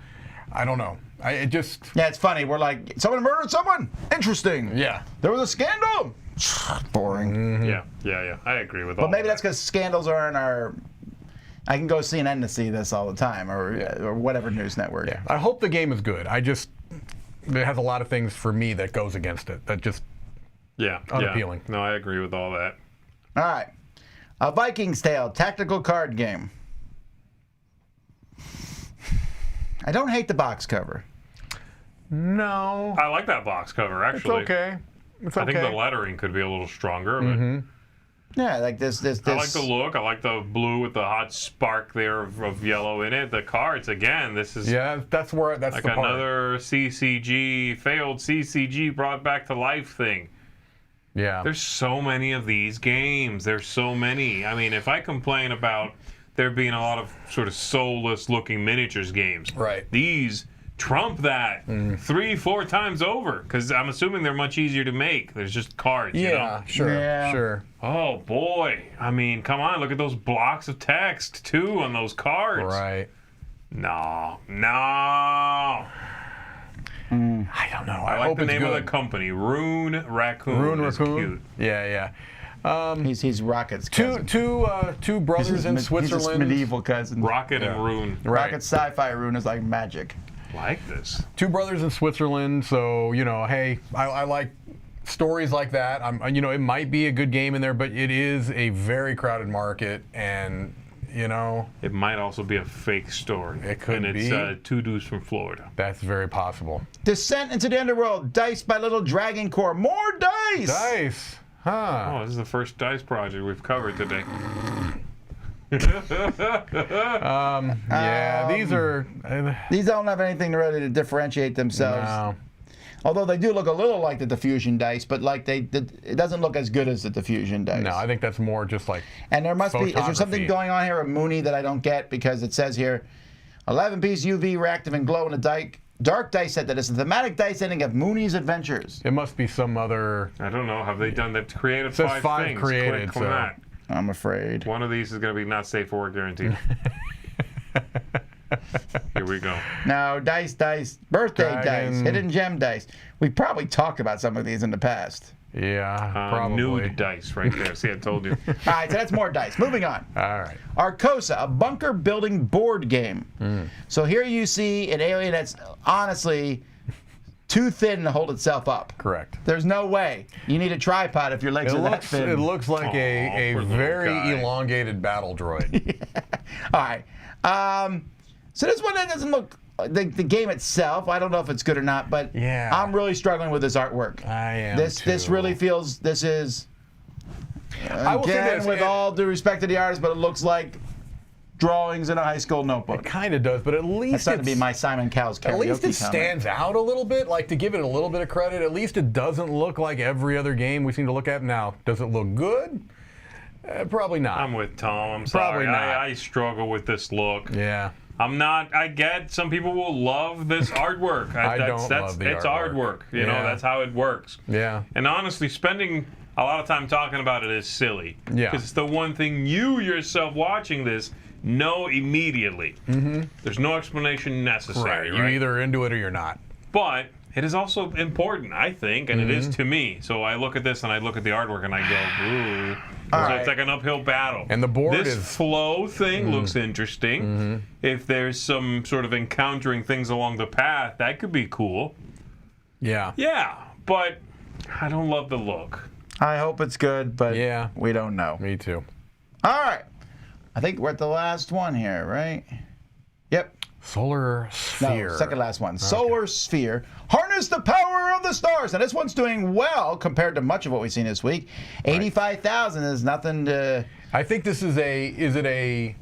D: I don't know.
B: Yeah, it's funny. We're like, someone murdered someone. Interesting.
D: Yeah.
B: There was a scandal. Boring.
C: Yeah. I agree with all
B: But maybe
C: that.
B: that's because scandals are in our. I can go CNN to see this all the time, or whatever news network.
D: Yeah. I hope the game is good. It has a lot of things for me that goes against it. That just unappealing.
C: No, I agree with all that.
B: All right. A Viking's Tale tactical card game. I don't hate the box cover.
D: No.
C: I like that box cover,
D: It's
C: actually.
D: okay. It's okay.
C: I think the lettering could be a little stronger. But
B: Yeah, like this.
C: I like the look. I like the blue with the hot spark there of yellow in it. The cards, again, this is
D: Yeah, that's
C: like
D: the part.
C: another failed CCG brought back to life thing.
D: Yeah.
C: There's so many of these games. There's so many. I mean, if I complain about there being a lot of sort of soulless looking miniatures games,
D: Right.
C: these trump that 3-4 times over, because I'm assuming they're much easier to make. There's just cards, you know?
D: Yeah, sure.
B: Yeah.
D: Sure.
C: Oh boy. I mean, come on, look at those blocks of text too on those cards.
D: Right.
C: No.
D: I don't know.
C: I like
D: hope
C: the
D: it's
C: name
D: good.
C: of the company. Rune Raccoon.
D: Rune
C: is
D: Raccoon.
C: cute.
D: Yeah.
B: He's Rocket's
D: Two
B: cousin.
D: brothers in
B: He's his
D: Switzerland.
B: medieval cousin.
C: Rocket and Rune.
D: Right.
B: Rocket sci-fi rune is like magic.
C: Like this.
D: Two brothers in Switzerland. So hey, I like stories like that. It might be a good game in there, but it is a very crowded market, and
C: It might also be a fake story.
D: It could
C: and it's
D: be.
C: two dudes from Florida.
D: that's very possible.
B: Descent into the Underworld. Dice by Little Dragon Core. More dice.
D: Dice, huh?
C: Oh, this is the first dice project we've covered today.
D: Yeah, these are.
B: These don't have anything really to differentiate themselves.
D: No.
B: Although they do look a little like the Diffusion Dice, but like it doesn't look as good as the Diffusion Dice.
D: No, I think that's more just like.
B: And there must be, is there something
D: photography.
B: going on here with Mooney that I don't get? Because it says here, 11-piece UV reactive and glow in a dark dice set that is a thematic dice ending of Mooney's adventures.
D: It must be some other.
C: I don't know. Have they done? They've created
D: says
C: 5
D: 5
C: things.
D: created,
C: Click on
D: so-
C: that.
B: I'm afraid.
C: One of these is going to be not safe for work guaranteed. Here we go.
B: Now, dice, birthday
D: Dragon.
B: dice, hidden gem dice. We've probably talked about some of these in the past.
D: Yeah, probably.
C: Nude dice right there. See, I told you.
B: All right, so that's more dice. Moving on.
D: All right.
B: Arkosa, a bunker building board game. So here you see an alien that's honestly too thin to hold itself up.
D: Correct.
B: There's no way. You need a tripod if your legs are that thin.
D: It looks like a
C: poor little
D: very
C: guy.
D: elongated battle droid.
B: All right. So this one doesn't look the game itself. I don't know if it's good or not, but
D: Yeah.
B: I'm really struggling with this artwork.
D: I am
B: This
D: too.
B: really feels this is
D: I will say
B: again
D: this,
B: with all due respect to the artist, but it looks like drawings in a high school notebook.
D: It kind of does, but at least
B: That's not to
D: it's-
B: be my Simon Cowell's karaoke
D: At least it
B: comment.
D: stands out a little bit, like to give it a little bit of credit. At least it doesn't look like every other game we seem to look at now. Does it look good? Probably not.
C: I'm with Tom. I'm sorry.
D: Probably not.
C: I struggle with this look.
D: Yeah.
C: I'm not. I get some people will love this artwork.
D: I don't love the
C: it's
D: artwork.
C: artwork. You know,
D: Yeah.
C: that's how it works.
D: Yeah.
C: And honestly, spending a lot of time talking about it is silly.
D: Yeah.
C: Because it's the one thing you yourself watching this know immediately. There's no explanation necessary.
D: Right. You're either into it or you're not.
C: But it is also important, I think, and it is to me. So I look at this and I look at the artwork and I go, ooh. So
B: right.
C: it's like an uphill battle.
D: And the board
C: this
D: is-
C: flow thing looks interesting. If there's some sort of encountering things along the path, that could be cool.
D: Yeah.
C: Yeah, but I don't love the look.
B: I hope it's good, but
D: Yeah.
B: we don't know.
D: Me too.
B: All right. I think we're at the last one here, right? Yep.
D: Solar
B: No,
D: Sphere.
B: second last one. Solar Sphere. Harness the power of the stars. Now, this one's doing well compared to much of what we've seen this week. 85,000 is nothing to...
D: I think this is is it a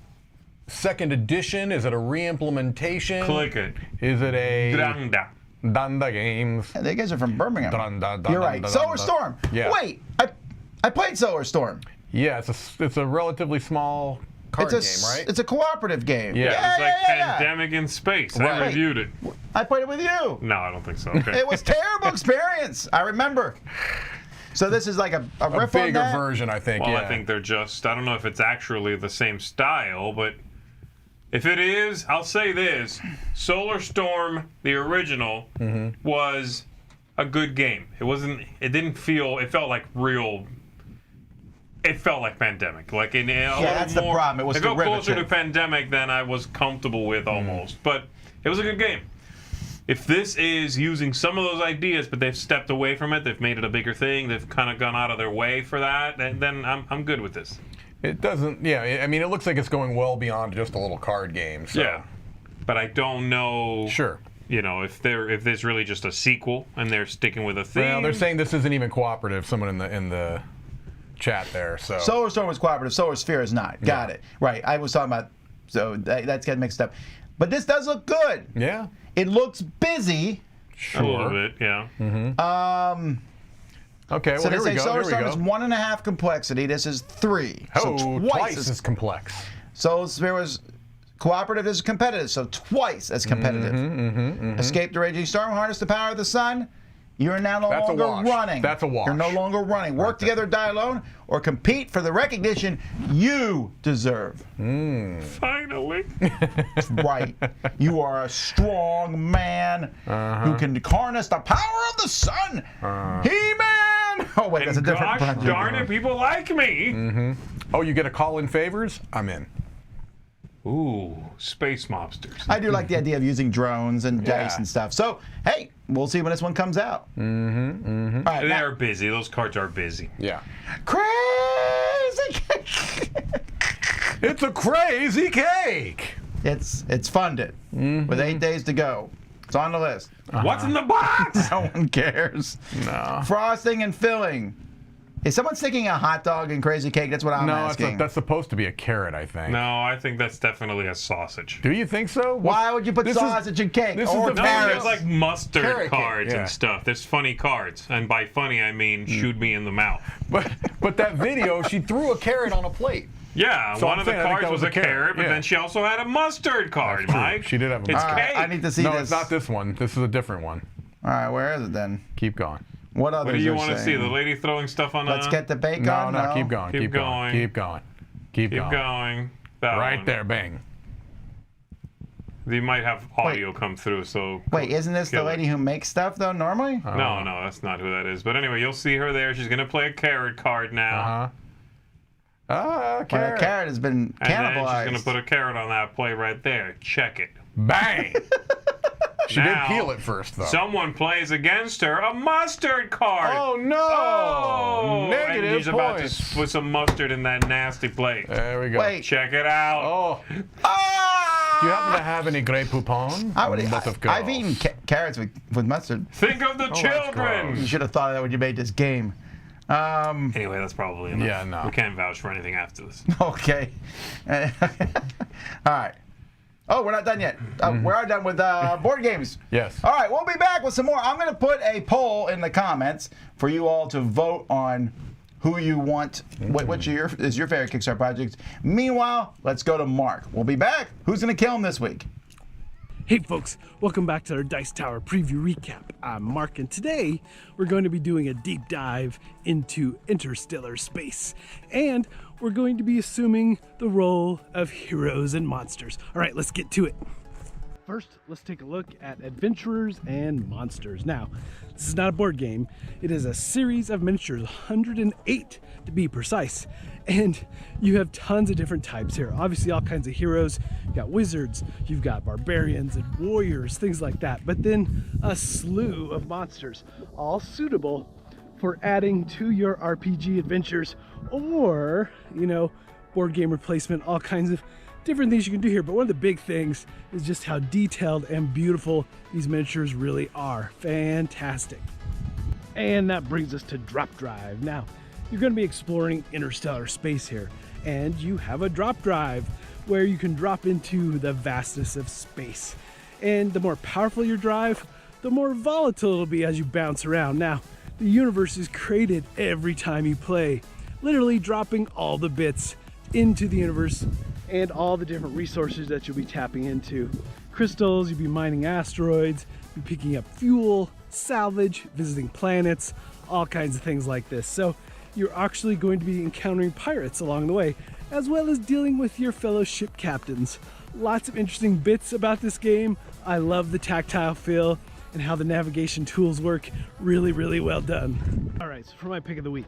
D: second edition? Is it a re-implementation?
C: Click it.
D: Is it a
C: Dranda.
D: Danda Games?
B: Yeah, they guys are from Birmingham.
D: Dun, dun, dun,
B: You're
D: dun,
B: right.
D: dun,
B: Solar
D: dun.
B: Storm.
D: Yeah.
B: Wait, I played Solar Storm.
D: Yeah, it's a relatively small card game, right?
B: It's a cooperative game.
D: Yeah.
C: It's like Pandemic in Space. I
D: Right.
C: reviewed it.
B: I played it with you.
C: No, I don't think so. Okay.
B: It was a terrible experience. I remember. So this is like a riff on
D: bigger
B: that?
D: version, I think.
C: Well,
D: yeah.
C: I think they're just, I don't know if it's actually the same style, but if it is, I'll say this. Solar Storm, the original, was a good game. It felt like real, it felt like Pandemic. Like
B: that's the problem. It was
C: felt closer to
B: derivative.
C: Pandemic than I was comfortable with almost. But it was a good game. If this is using some of those ideas, but they've stepped away from it, they've made it a bigger thing, they've kind of gone out of their way for that, then I'm good with this.
D: It doesn't. Yeah, I mean, it looks like it's going well beyond just a little card game. So.
C: Yeah, but I don't know.
D: Sure.
C: You know, if there's really just a sequel and they're sticking with a theme.
D: Well, they're saying this isn't even cooperative. Someone in the chat there. So.
B: Solar Storm was cooperative. Solar Sphere is not. Got it. Right. I was talking about. So that's getting mixed up. But this does look good.
D: Yeah.
B: It looks busy.
C: A little bit, yeah.
D: Okay.
B: So
D: Well,
B: they
D: here
B: say
D: we go.
B: Solar
D: Here we
B: Storm
D: go.
B: is 1.5 complexity. This is 3.
D: Oh,
B: so
D: twice as complex.
B: Solar Sphere was cooperative. This is competitive. So twice as competitive. Escape the raging storm. Harness the power of the sun. You're now no
D: That's a
B: longer
D: wash.
B: running.
D: That's a wash.
B: You're no longer running. Work together, die alone, or compete for the recognition you deserve.
C: Finally.
B: Right. You are a strong man who can harness the power of the sun. He-Man! Oh, wait, that's a different
C: Gosh
B: bunch.
C: darn it, people like me.
D: Oh, you get a call in favors? I'm in.
C: Ooh, space mobsters.
B: I do like the idea of using drones and dice
D: Yeah.
B: and stuff. So, hey, we'll see when this one comes out. All right, now-
C: They're busy. Those cards are busy.
D: Yeah.
B: crazy.
D: It's a crazy cake.
B: It's funded with 8 days to go. It's on the list.
C: What's in the box?
B: No one cares.
D: No.
B: Frosting and filling. Is someone sticking a hot dog in crazy cake? That's what I'm
D: No,
B: asking.
D: that's supposed to be a carrot, I think.
C: No, I think that's definitely a sausage.
D: Do you think so?
B: Why would you put
D: This is-
B: sausage in cake?
D: this is
B: Or
D: the
C: No,
B: carrots?
C: there's like mustard
D: Carrot cake,
C: cards
D: yeah.
C: and stuff. There's funny cards. And by funny, I mean shoot me in the mouth.
D: But that video, she threw a carrot on a plate.
C: Yeah,
D: So
C: one
D: I'm
C: of the
D: saying I think
C: cards
D: that
C: was
D: was
C: a
D: a carrot,
C: carrot, but
D: yeah.
C: then she also had a mustard card,
D: That's true.
C: Mike.
D: She did have a
C: It's
D: mustard.
B: All right,
C: cake.
B: I need to see
D: No,
B: this.
D: it's not this one. This is a different one.
B: All right, where is it then?
D: Keep going.
B: What others
C: What do you
B: are
C: want to see?
B: saying?
C: The lady throwing stuff on
B: Let's get the bacon.
D: No, keep going.
C: Keep
D: Keep going.
C: going.
D: Keep going. Keep
C: Keep
D: going.
C: going. That
D: Right
C: one.
D: there, bang.
C: They might have audio come through, so.
B: Wait, isn't this the
C: kill it.
B: lady who makes stuff though normally?
C: No, that's not who that is. But anyway, you'll see her there. She's going to play a carrot card now.
B: Well,
D: Carrot.
B: the carrot has been
C: And then
B: cannibalized.
C: she's going to put a carrot on that play right there. Check it.
D: Bang. She
C: Now,
D: did peel it first, though.
C: Someone plays against her a mustard card.
D: Oh, no.
C: Oh,
D: Negative
C: and he's about
D: points.
C: to put some mustard in that nasty plate.
D: There we go.
B: Wait.
C: Check it out.
D: Oh.
B: Ah!
D: Do you happen to have any Grey Poupon?
B: I've eaten carrots with mustard.
C: Think of the
D: that's
C: children.
B: You should have thought of that when you made this game.
C: Anyway, that's probably enough.
D: Yeah, no.
C: We can't vouch for anything after this.
B: Okay. All right. Oh, we're not done yet. We are done with board games.
D: Yes.
B: All right, we'll be back with some more. I'm going to put a poll in the comments for you all to vote on who you want, what is your favorite Kickstarter project. Meanwhile, let's go to Mark. We'll be back. Who's going to kill him this week?
E: Hey folks, welcome back to our Dice Tower preview recap. I'm Mark, and today we're going to be doing a deep dive into interstellar space. And we're going to be assuming the role of heroes and monsters. All right, let's get to it. First, let's take a look at Adventurers and Monsters. Now, this is not a board game. It is a series of miniatures, 108 to be precise. And you have tons of different types here. Obviously, all kinds of heroes. You've got wizards, you've got barbarians and warriors, things like that. But then a slew of monsters, all suitable for adding to your RPG adventures or, board game replacement, all kinds of different things you can do here. But one of the big things is just how detailed and beautiful these miniatures really are. Fantastic. And that brings us to Drop Drive. Now, you're going to be exploring interstellar space here, and you have a drop drive where you can drop into the vastness of space. And the more powerful your drive, the more volatile it'll be as you bounce around. Now, the universe is created every time you play, literally dropping all the bits into the universe and all the different resources that you'll be tapping into. Crystals, you'll be mining asteroids, you'll be picking up fuel, salvage, visiting planets, all kinds of things like this. So you're actually going to be encountering pirates along the way, as well as dealing with your fellow ship captains. Lots of interesting bits about this game. I love the tactile feel and how the navigation tools work. Really, really well done. All right, so for my pick of the week,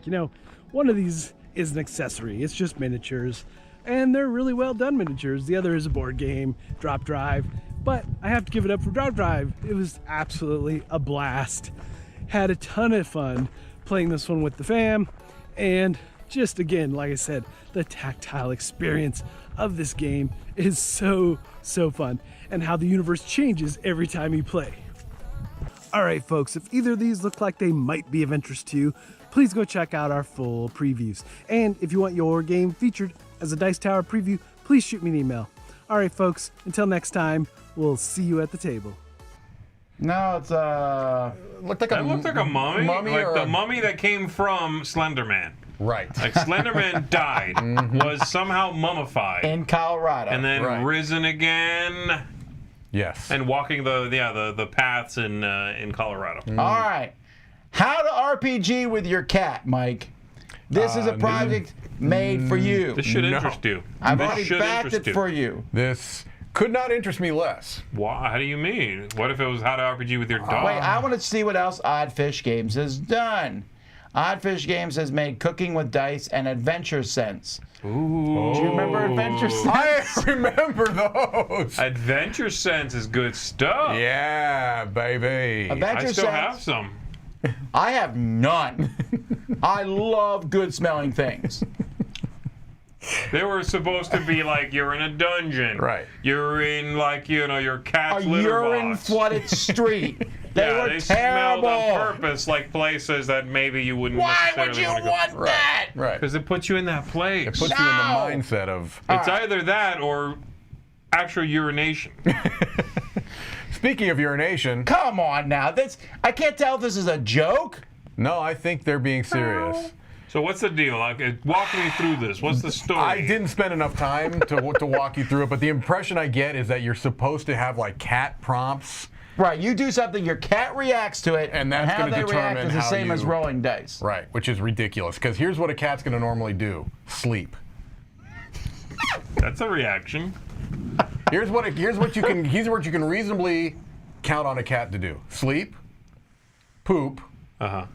E: one of these is an accessory. It's just miniatures, and they're really well done miniatures. The other is a board game, Drop Drive, but I have to give it up for Drop Drive. It was absolutely a blast. Had a ton of fun playing this one with the fam, and just again, like I said, the tactile experience of this game is so fun, and how the universe changes every time you play. All right, folks, if either of these look like they might be of interest to you, please go check out our full previews. And if you want your game featured as a Dice Tower preview, please shoot me an email. All right, folks, until next time, we'll see you at the table.
B: No, it's
C: It looked like a mummy, like the mummy that came from Slender Man.
D: Right.
C: Like Slender Man died, was somehow mummified,
B: in Colorado.
C: and then risen again,
D: Yes.
C: and walking the paths in Colorado.
B: All right. How to RPG with your cat, Mike. This is a project made for you.
C: This should interest you.
B: I've
C: This
B: already
C: should
B: backed
C: interest
B: it
C: you.
B: for you.
D: This could not interest me less.
C: Why? How do you mean? What if it was how to RPG with your dog?
B: Wait, I want to see what else Odd Fish Games has done. Odd Fish Games has made Cooking with Dice and Adventure Sense.
C: Ooh.
B: Do you remember Adventure Sense?
D: I remember those.
C: Adventure Sense is good stuff.
D: Yeah, baby.
B: Adventure
C: I still
B: Sense.
C: have some.
B: I have none. I love good smelling things.
C: They were supposed to be like you're in a dungeon.
D: Right.
C: You're in like, your cat's
B: A
C: litter
B: urine
C: box.
B: flooded street. They
C: Yeah,
B: were
C: they
B: terrible.
C: smelled on purpose like places that maybe you wouldn't
B: Why
C: necessarily
B: would you
C: want to go.
B: want that?
D: Right.
C: Because it puts you in that place.
D: It puts you in the mindset of.
C: It's either that or actual urination.
D: Speaking of urination,
B: Come on now. I can't tell if this is a joke.
D: no, I think they're being serious.
C: So what's the deal? Like, walk me through this. What's the story?
D: I didn't spend enough time to walk you through it, but the impression I get is that you're supposed to have like cat prompts.
B: Right, you do something, your cat reacts to it,
D: And that's
B: how
D: gonna
B: they react
D: determine
B: is the
D: how
B: same
D: you-
B: as rolling dice.
D: Right, which is ridiculous, because here's what a cat's going to normally do: sleep.
C: That's a reaction.
D: Here's what you can reasonably count on a cat to do: sleep, poop,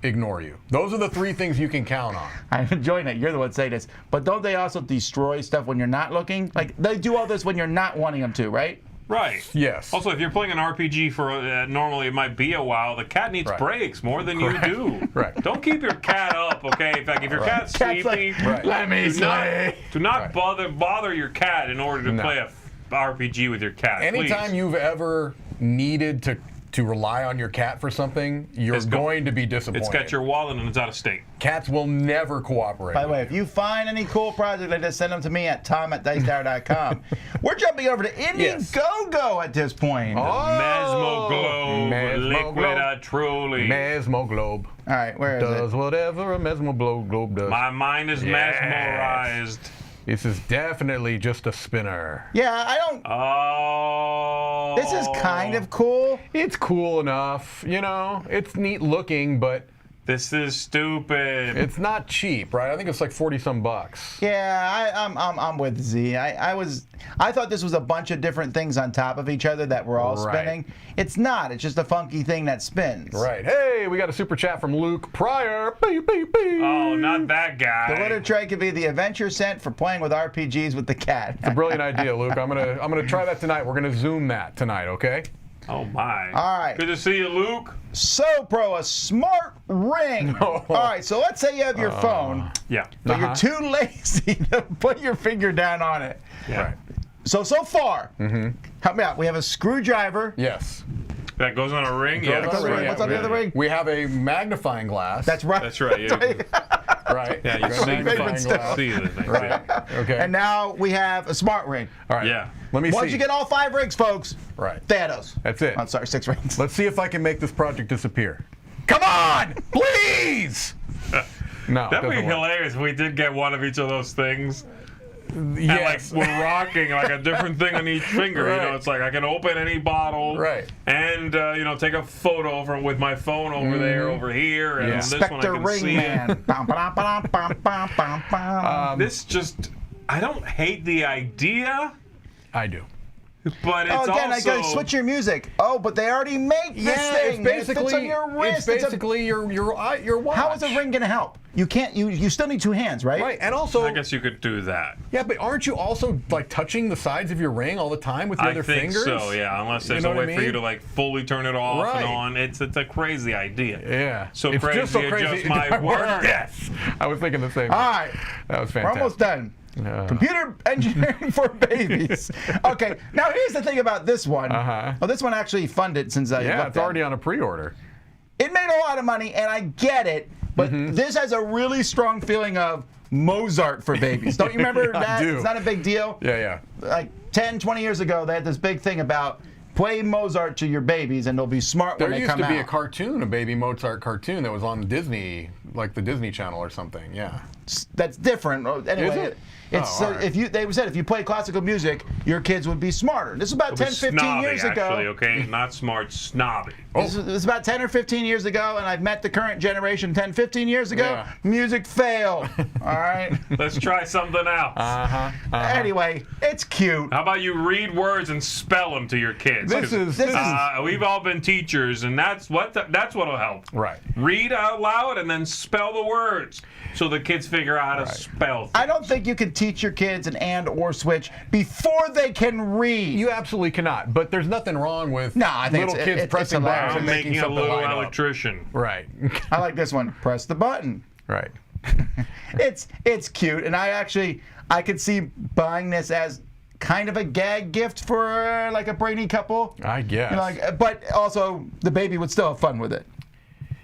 D: ignore you. Those are the three things you can count on.
B: I'm enjoying it. You're the one saying this. But don't they also destroy stuff when you're not looking? Like, they do all this when you're not wanting them to, right?
C: Right.
D: Yes.
C: Also, if you're playing an RPG for normally it might be a while, the cat needs
D: Right.
C: breaks more than you do.
D: Right.
C: Don't keep your cat up, okay? In fact, if your cat's
B: Cat's
C: sleepy,
B: like, let me sleep.
C: do not
D: Right.
C: bother your cat in order to
D: No.
C: play a RPG with your cat.
D: Anytime
C: please.
D: you've ever needed to rely on your cat for something, you're
C: It's go-
D: going to be disappointed.
C: It's got your wallet and it's out of state.
D: Cats will never cooperate.
B: By the way,
D: with
B: if you find any cool project like this, send them to me at tom@dicetower.com. We're jumping over to Indiegogo at this point.
C: Mezmoglobe
D: Mezmoglobe.
C: Liquid, truly.
D: Mezmoglobe
B: All right, where is
D: does
B: it?
D: whatever a Mezmoglobe does.
C: My mind is
D: Yes.
C: mesmerized.
D: This is definitely just a spinner.
B: Yeah, I don't...
C: Oh.
B: This is kind of cool.
D: It's cool enough, it's neat looking, but
C: This is stupid.
D: it's not cheap, right? I think it's like 40 some bucks.
B: Yeah, I'm with Z. I thought this was a bunch of different things on top of each other that were all
D: Right.
B: spinning. It's not. It's just a funky thing that spins.
D: Right. Hey, we got a super chat from Luke Pryor. Beep, beep, beep.
C: Oh, not that guy.
B: The winner tray could be the adventure sent for playing with RPGs with the cat.
D: Brilliant idea, Luke. I'm gonna try that tonight. We're gonna Zoom that tonight, okay?
C: Oh my.
B: All right.
C: Good to see you, Luke.
B: So Pro, a smart ring. All right, so let's say you have your phone,
C: Yeah.
B: but you're too lazy to put your finger down on it.
C: Yeah.
D: Right.
B: So far, help me out. We have a screwdriver.
D: Yes.
C: That goes on a ring. Yeah.
B: What's on the ring? What's on the other ring?
D: We have a magnifying glass.
B: That's right.
C: That's right. Yeah.
D: right.
C: Yeah, you
D: Got a
C: see
D: magnifying
B: the
D: glass.
C: see the thing.
D: Right. Okay.
B: And now we have a smart ring.
D: All right.
C: Yeah.
D: Let me see.
B: Once you get all 5 rings, folks,
D: Right.
B: Thanos.
D: That's it.
B: I'm sorry, 6 rings.
D: Let's see if I can make this project disappear. Come on, please. No,
C: That'd be
D: doesn't work.
C: hilarious if we did get one of each of those things.
D: Yes.
C: And like we're rocking like a different thing on each finger.
D: Right.
C: You know, it's like I can open any bottle,
D: Right.
C: And you know, take a photo from with my phone over there, over here, and
D: Yeah.
C: this one I
B: Spectre
C: can
B: Ring
C: see
B: Man.
C: it.
B: Bum, ba, bum, bum, bum, bum, bum.
C: This just, I don't hate the idea,
D: I do.
C: but it's
B: Oh, again, I
C: also
B: gotta switch your music. Oh, but they already make this thing.
D: it's basically
B: it fits on your wrist.
D: It's basically your watch.
B: How is a ring gonna help? You can't. You still need two hands, right?
D: Right, and also,
C: I guess you could do that.
D: yeah, but aren't you also like touching the sides of your ring all the time with your
C: I
D: other
C: think
D: fingers?
C: so, yeah. Unless there's
D: know
C: a way
D: what I
C: for you
D: mean?
C: to like fully turn it off
D: Right.
C: and on. It's a crazy idea.
D: Yeah.
C: So
D: it's
C: crazy,
D: just so
C: it
D: crazy.
C: just might work.
D: Yes. I was thinking the same.
B: All right.
D: That was
B: We're
D: fantastic.
B: almost done. Computer engineering for babies. Okay, now here's the thing about this one. Well, this one actually funded since I
D: Yeah,
B: looked
D: it's
B: at
D: already on a pre-order.
B: It made a lot of money, and I get it, but this has a really strong feeling of Mozart for babies. Don't you remember
D: I
B: that?
D: do.
B: It's not a big deal.
D: Yeah.
B: Like 10, 20 years ago, they had this big thing about play Mozart to your babies, and they'll be smart
D: There
B: when they
D: used
B: come
D: to be
B: out.
D: a cartoon, a baby Mozart cartoon that was on Disney, like the Disney Channel or something. Yeah.
B: That's different. Anyway,
D: Is it?
B: It's
D: Oh, all right.
B: they said if you play classical music, your kids would be smarter. This is about 10, 15
C: snobby,
B: years
C: actually,
B: ago.
C: okay? Not smart, snobby.
B: This was about 10 or 15 years ago, and I've met the current generation 10, 15 years ago.
D: Yeah.
B: Music failed. All right.
C: Let's try something else.
B: Anyway, it's cute.
C: How about you read words and spell them to your kids?
D: This is
C: We've all been teachers, and that's what'll help.
D: right.
C: Read out loud and then spell the words, so the kids figure out how to spell things.
B: I don't think you can teach your kids an and or switch before they can read.
D: You absolutely cannot. But there's nothing wrong with
B: No, I think
D: little
B: it's-
D: kids
B: it's
D: pressing
B: hilarious.
D: buttons
C: I'm
D: and making
C: making a
D: something
C: little
D: light up.
C: electrician.
D: Right.
B: I like this one. Press the button.
D: Right.
B: It's cute, and I could see buying this as kind of a gag gift for like a brainy couple.
D: I guess.
B: You know, like, but also the baby would still have fun with it.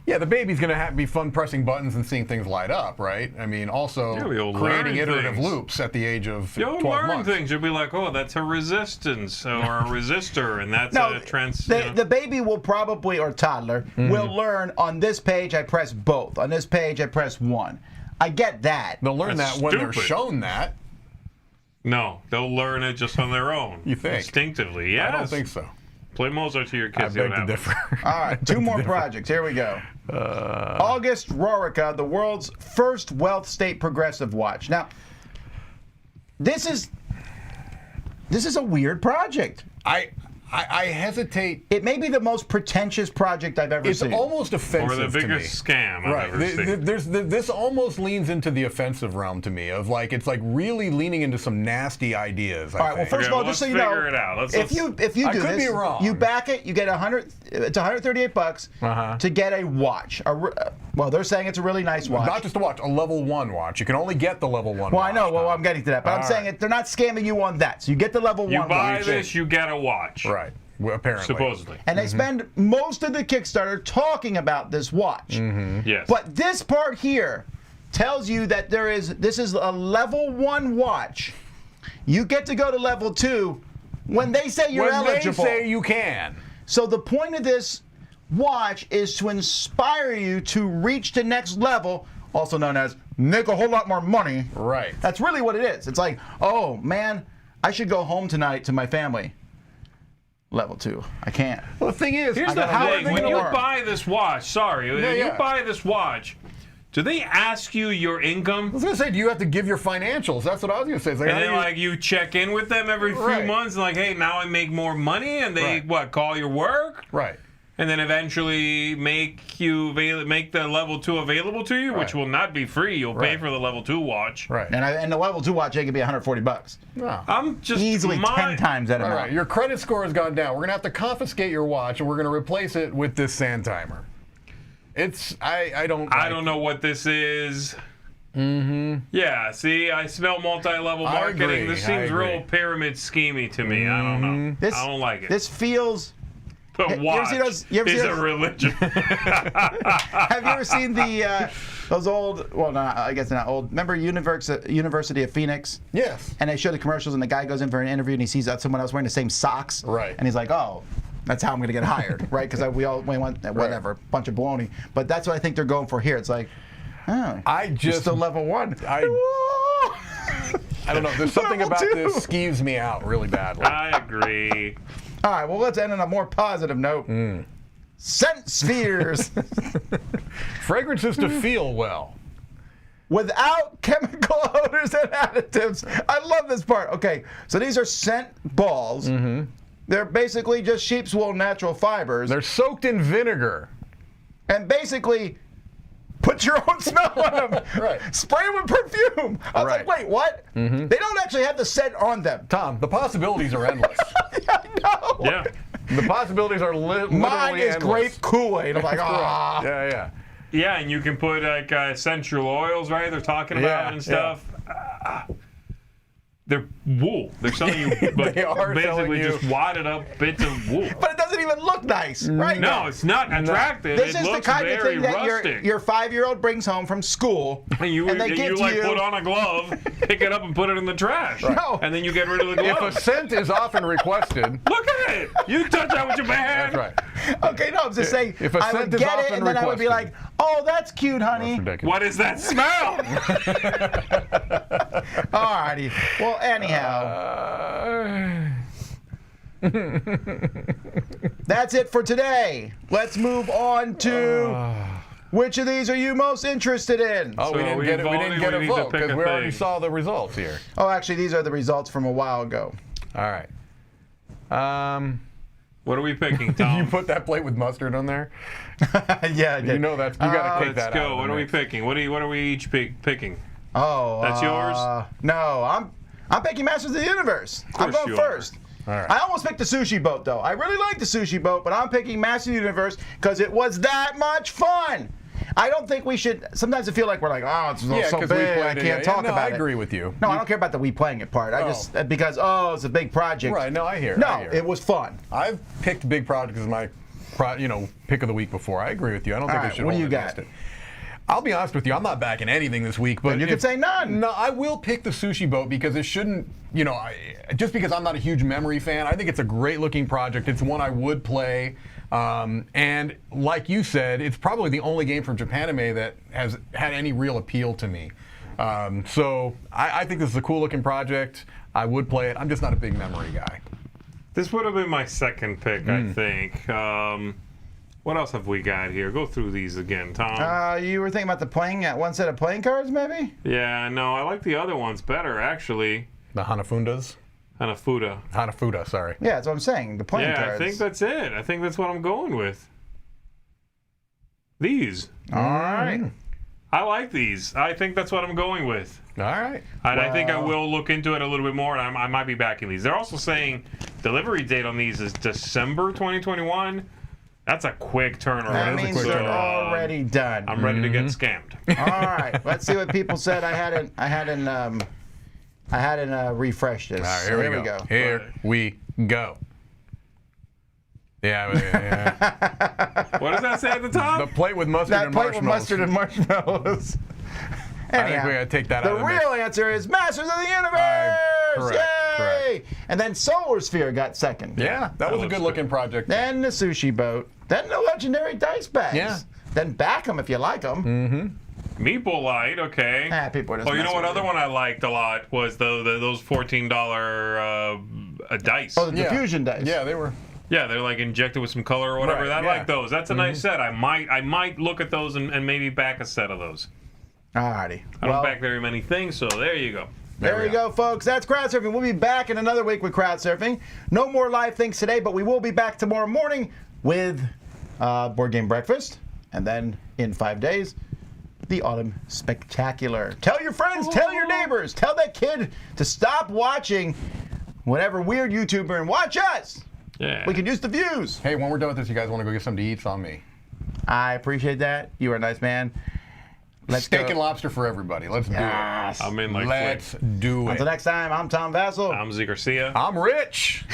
D: Yeah, the baby's going to be fun pressing buttons and seeing things light up, right? I mean, also
C: Yeah, you'll
D: creating
C: learn
D: iterative
C: things.
D: loops at the age of
C: You'll
D: 12
C: learn
D: months.
C: things. You'll be like, oh, that's a resistance or a resistor, and that's
B: No,
C: a trans.
B: the baby will probably, or toddler, will learn on this page I press both. On this page I press one. I get that.
D: They'll learn
C: That's
D: that when they're
C: stupid.
D: shown that.
C: No, they'll learn it just on their own.
D: You think?
C: Instinctively, yes.
D: I don't think so.
C: Play Mozart to your
D: I
C: kids. see what
D: beg to
C: happens.
D: differ.
B: All right, two more projects. Here we go. August Raurica, the world's first wealth state progressive watch. Now, this is a weird project.
D: I hesitate.
B: It may be the most pretentious project I've ever
D: It's
B: seen.
D: almost offensive
C: Or the
D: to me.
C: biggest scam I've
D: Right.
C: ever seen.
D: This almost leans into the offensive realm to me. Of like, it's like really leaning into some nasty ideas.
B: All right. Well, first of all,
C: Okay,
B: just so
C: let's
B: you know,
C: figure it out.
B: if you
D: I
B: do
D: could
B: this,
D: be wrong.
B: you back it, you get it's $138 to get a watch. Well, they're saying it's a really nice watch.
D: not just a watch, a level 1 watch. You can only get the level 1
B: well,
D: watch.
B: I know. Well,
D: now.
B: I'm getting to that, but I'm
D: All
B: saying
D: right.
B: they're not scamming you on that. So you get the level
C: You
B: 1
C: buy
B: watch.
C: this, you get a watch.
D: Right. Well, apparently.
C: Supposedly.
B: And they spend most of the Kickstarter talking about this watch.
C: Yes.
B: But this part here tells you that this is a level 1 watch. You get to go to level 2 when they say you're
D: When
B: eligible.
D: they say you can.
B: So the point of this watch is to inspire you to reach the next level, also known as make a whole lot more money.
D: Right.
B: That's really what it is. It's like, oh man, I should go home tonight to my family. Level 2. I can't.
D: Well, the thing is,
C: Here's the
B: gotta
C: thing.
B: work
C: When you
B: more.
C: buy this watch, when
D: yeah.
C: you buy this watch, do they ask you your income?
D: I was gonna say, do you have to give your financials? That's what I was gonna say. It's like,
C: And
D: how
C: then,
D: do you-
C: like, you check in with them every few
D: Right.
C: months, like, hey, now I make more money, and they,
D: Right.
C: call your work?
D: right.
C: And then eventually make the level 2 available to you, which
D: Right.
C: will not be free. You'll pay
D: Right.
C: for the level 2 watch.
D: Right.
B: And the level 2 watch, it could be $140.
D: No.
C: I'm just
B: Easily 10 times that
D: All
B: amount.
D: right, your credit score has gone down. We're gonna have to confiscate your watch, and we're gonna replace it with this sand timer. It's I don't
C: know what this is. Mm-hmm. Yeah, see, I smell multi-level
D: I
C: marketing.
D: agree,
C: This
D: I
C: seems
D: agree.
C: real pyramid schemey to me. I don't know. I don't like it.
B: This feels.
C: The
B: you ever
C: watch
B: see those- you ever see
C: is a
B: those-
C: religion.
B: Have you ever seen those old? Well, no, I guess they're not old. Remember University of Phoenix?
D: Yes.
B: And they show the commercials, and the guy goes in for an interview, and he sees someone else wearing the same socks.
D: Right.
B: And he's like, "Oh, that's how I'm going to get hired, right?" Because we want whatever, bunch of baloney. But that's what I think they're going for here. It's like, Oh,
D: I
B: you're
D: just
B: still level 1.
D: I don't know. There's something
B: Level
D: about
B: 2.
D: this skeeves me out really badly.
C: I agree.
B: All right, well, let's end on a more positive note. Scent spheres
D: Fragrances to feel well.
B: without chemical odors and additives. I love this part. Okay, so these are scent balls. They're basically just sheep's wool natural fibers.
D: They're soaked in vinegar.
B: And basically, put your own smell on them.
D: Right.
B: Spray them with perfume. I was like, wait, what? They don't actually have the scent on them.
D: Tom, the possibilities are endless.
B: I know.
C: Yeah.
D: The possibilities are literally
B: Mine is
D: endless.
B: grape Kool-Aid. I'm like, ah.
D: Yeah, yeah.
C: Yeah, and you can put like essential oils, right? They're talking about
D: Yeah,
C: and stuff. They're wool. They're selling you like,
D: They are selling
C: basically
D: you-
C: just wadded up bits of wool.
B: But it doesn't even look nice, right?
C: No, it's not attractive.
B: This
C: it
B: is the
C: looks
B: kind of
C: very
B: thing that
C: rustic.
B: your 5-year-old brings home from school,
C: and you
B: they give to
C: like
B: you.
C: put on a glove, pick it up, and put it in the trash.
B: No.
C: And then you get rid of the
D: If
C: glove.
D: a scent is often requested,
C: Look at it. You touch that with your hand.
D: that's right.
B: Okay, no, I'm just saying.
D: If a
B: I would
D: scent is
B: get it,
D: often
B: and then I would be like,
D: requested.
B: "Oh, that's cute, honey."
D: That's ridiculous.
C: What is that smell?
B: Alrighty. Well, anyhow, that's it for today. Let's move on to which of these are you most interested in?
D: Oh, we
C: So
D: didn't
C: we
D: get it. We
C: voted,
D: didn't get
C: we
D: a
C: need to
D: vote
C: pick
D: because
C: a
D: we already
C: thing.
D: saw the results here.
B: Oh, actually, these are the results from a while ago.
D: All right.
C: What are we picking, Tom?
D: You put that plate with mustard on there.
B: Yeah,
D: You know that's you got to take
C: Let's
D: that out.
C: go.
D: of
C: What
D: the
C: are we
D: mix.
C: picking? What are we each picking?
B: Oh,
C: That's yours?
B: No, I'm picking Masters of the Universe. I'm
C: course
B: going
C: you are.
B: first.
D: All right.
B: I almost picked the Sushi Boat, though. I really like the Sushi Boat, but I'm picking Masters of the Universe because it was that much fun. I don't think we should. Sometimes I feel like we're like, oh, it's
D: Yeah,
B: so
D: 'cause we
B: big,
D: played
B: I
D: it,
B: can't
D: yeah.
B: talk
D: No,
B: about it.
D: I agree with you.
B: No, I don't care about the we playing it part. I
D: Oh.
B: just because it's a big project.
D: Right. No, I hear.
B: No,
D: I hear.
B: it was fun.
D: I've picked Big Project as my, pick of the week before. I agree with you. I don't think
B: All
D: I
B: right,
D: should
B: what do
D: hold
B: you
D: it against
B: got?
D: it. I'll be honest with you. I'm not backing anything this week, but
B: Then you could say none.
D: No, I will pick the Sushi Boat because it shouldn't. Just because I'm not a huge memory fan, I think it's a great looking project. It's one I would play. And like you said, it's probably the only game from Japanime that has had any real appeal to me. So I think this is a cool looking project. I would play it. I'm just not a big memory guy.
C: This would have been my second pick, I think. What else have we got here? Go through these again, Tom.
B: You were thinking about one set of playing cards, maybe?
C: Yeah, no, I like the other ones better, actually.
D: The Hanafudas.
C: Hanafuda.
D: Sorry.
B: Yeah, that's what I'm saying. The playing
C: Yeah,
B: cards.
C: I think that's it. I think that's what I'm going with. These.
B: All right.
C: I like these. I think that's what I'm going with.
D: All right.
C: And I think I
B: Well-
C: will look into it a little bit more, and I might be backing these. They're also saying delivery date on these is December 2021. That's a quick turnaround.
B: That means
D: quick
B: they're
D: turnaround.
B: already done.
C: I'm ready to get scammed.
B: All right, let's see what people said. I hadn't refreshed this.
D: All right,
B: So
D: here we go. Here we go. Yeah.
C: What does that say at the
D: The
C: top?
D: plate with mustard
B: That
D: and
B: plate with
D: marshmallows.
B: mustard and marshmallows.
D: I think we gotta take that out
B: The
D: of the mix.
B: real answer is Masters of the Universe!
D: Correct,
B: Yay! And then Solar Sphere got second.
D: Yeah, that was a
C: looks
D: good looking project.
B: Then the Sushi Boat. Then the Legendary Dice Bags.
D: Yeah.
B: Then back them if you like them.
C: Meeple Light, okay.
B: People are just
C: Oh, you know
B: messing
C: what
B: with
C: other
B: you.
C: one I liked a lot was those $14 dice.
B: Oh, the Diffusion Dice.
D: Yeah, they were.
C: Yeah, they're like injected with some color or whatever.
D: Right,
C: I
D: yeah.
C: like those. That's a nice set. I might look at those and maybe back a set of those.
B: Alrighty.
C: I don't back very many things, so there you go.
B: There you go, folks. That's Crowdsurfing. We'll be back in another week with Crowdsurfing. No more live things today, but we will be back tomorrow morning with Board Game Breakfast. And then in 5 days, the Autumn Spectacular. Tell your friends, tell your neighbors, tell that kid to stop watching whatever weird YouTuber and watch us.
C: Yeah.
B: We could use the views.
D: Hey, when we're done with this, you guys want to go get something to eat? It's on me.
B: I appreciate that. You are a nice man. Let's
D: Steak
B: go.
D: and lobster for everybody. Let's do
B: Yes.
C: I'm in like
D: Let's do it.
B: Until next time, I'm Tom Vassell.
C: I'm Z Garcia.
D: I'm Rich.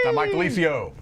D: I'm Mike Delisio.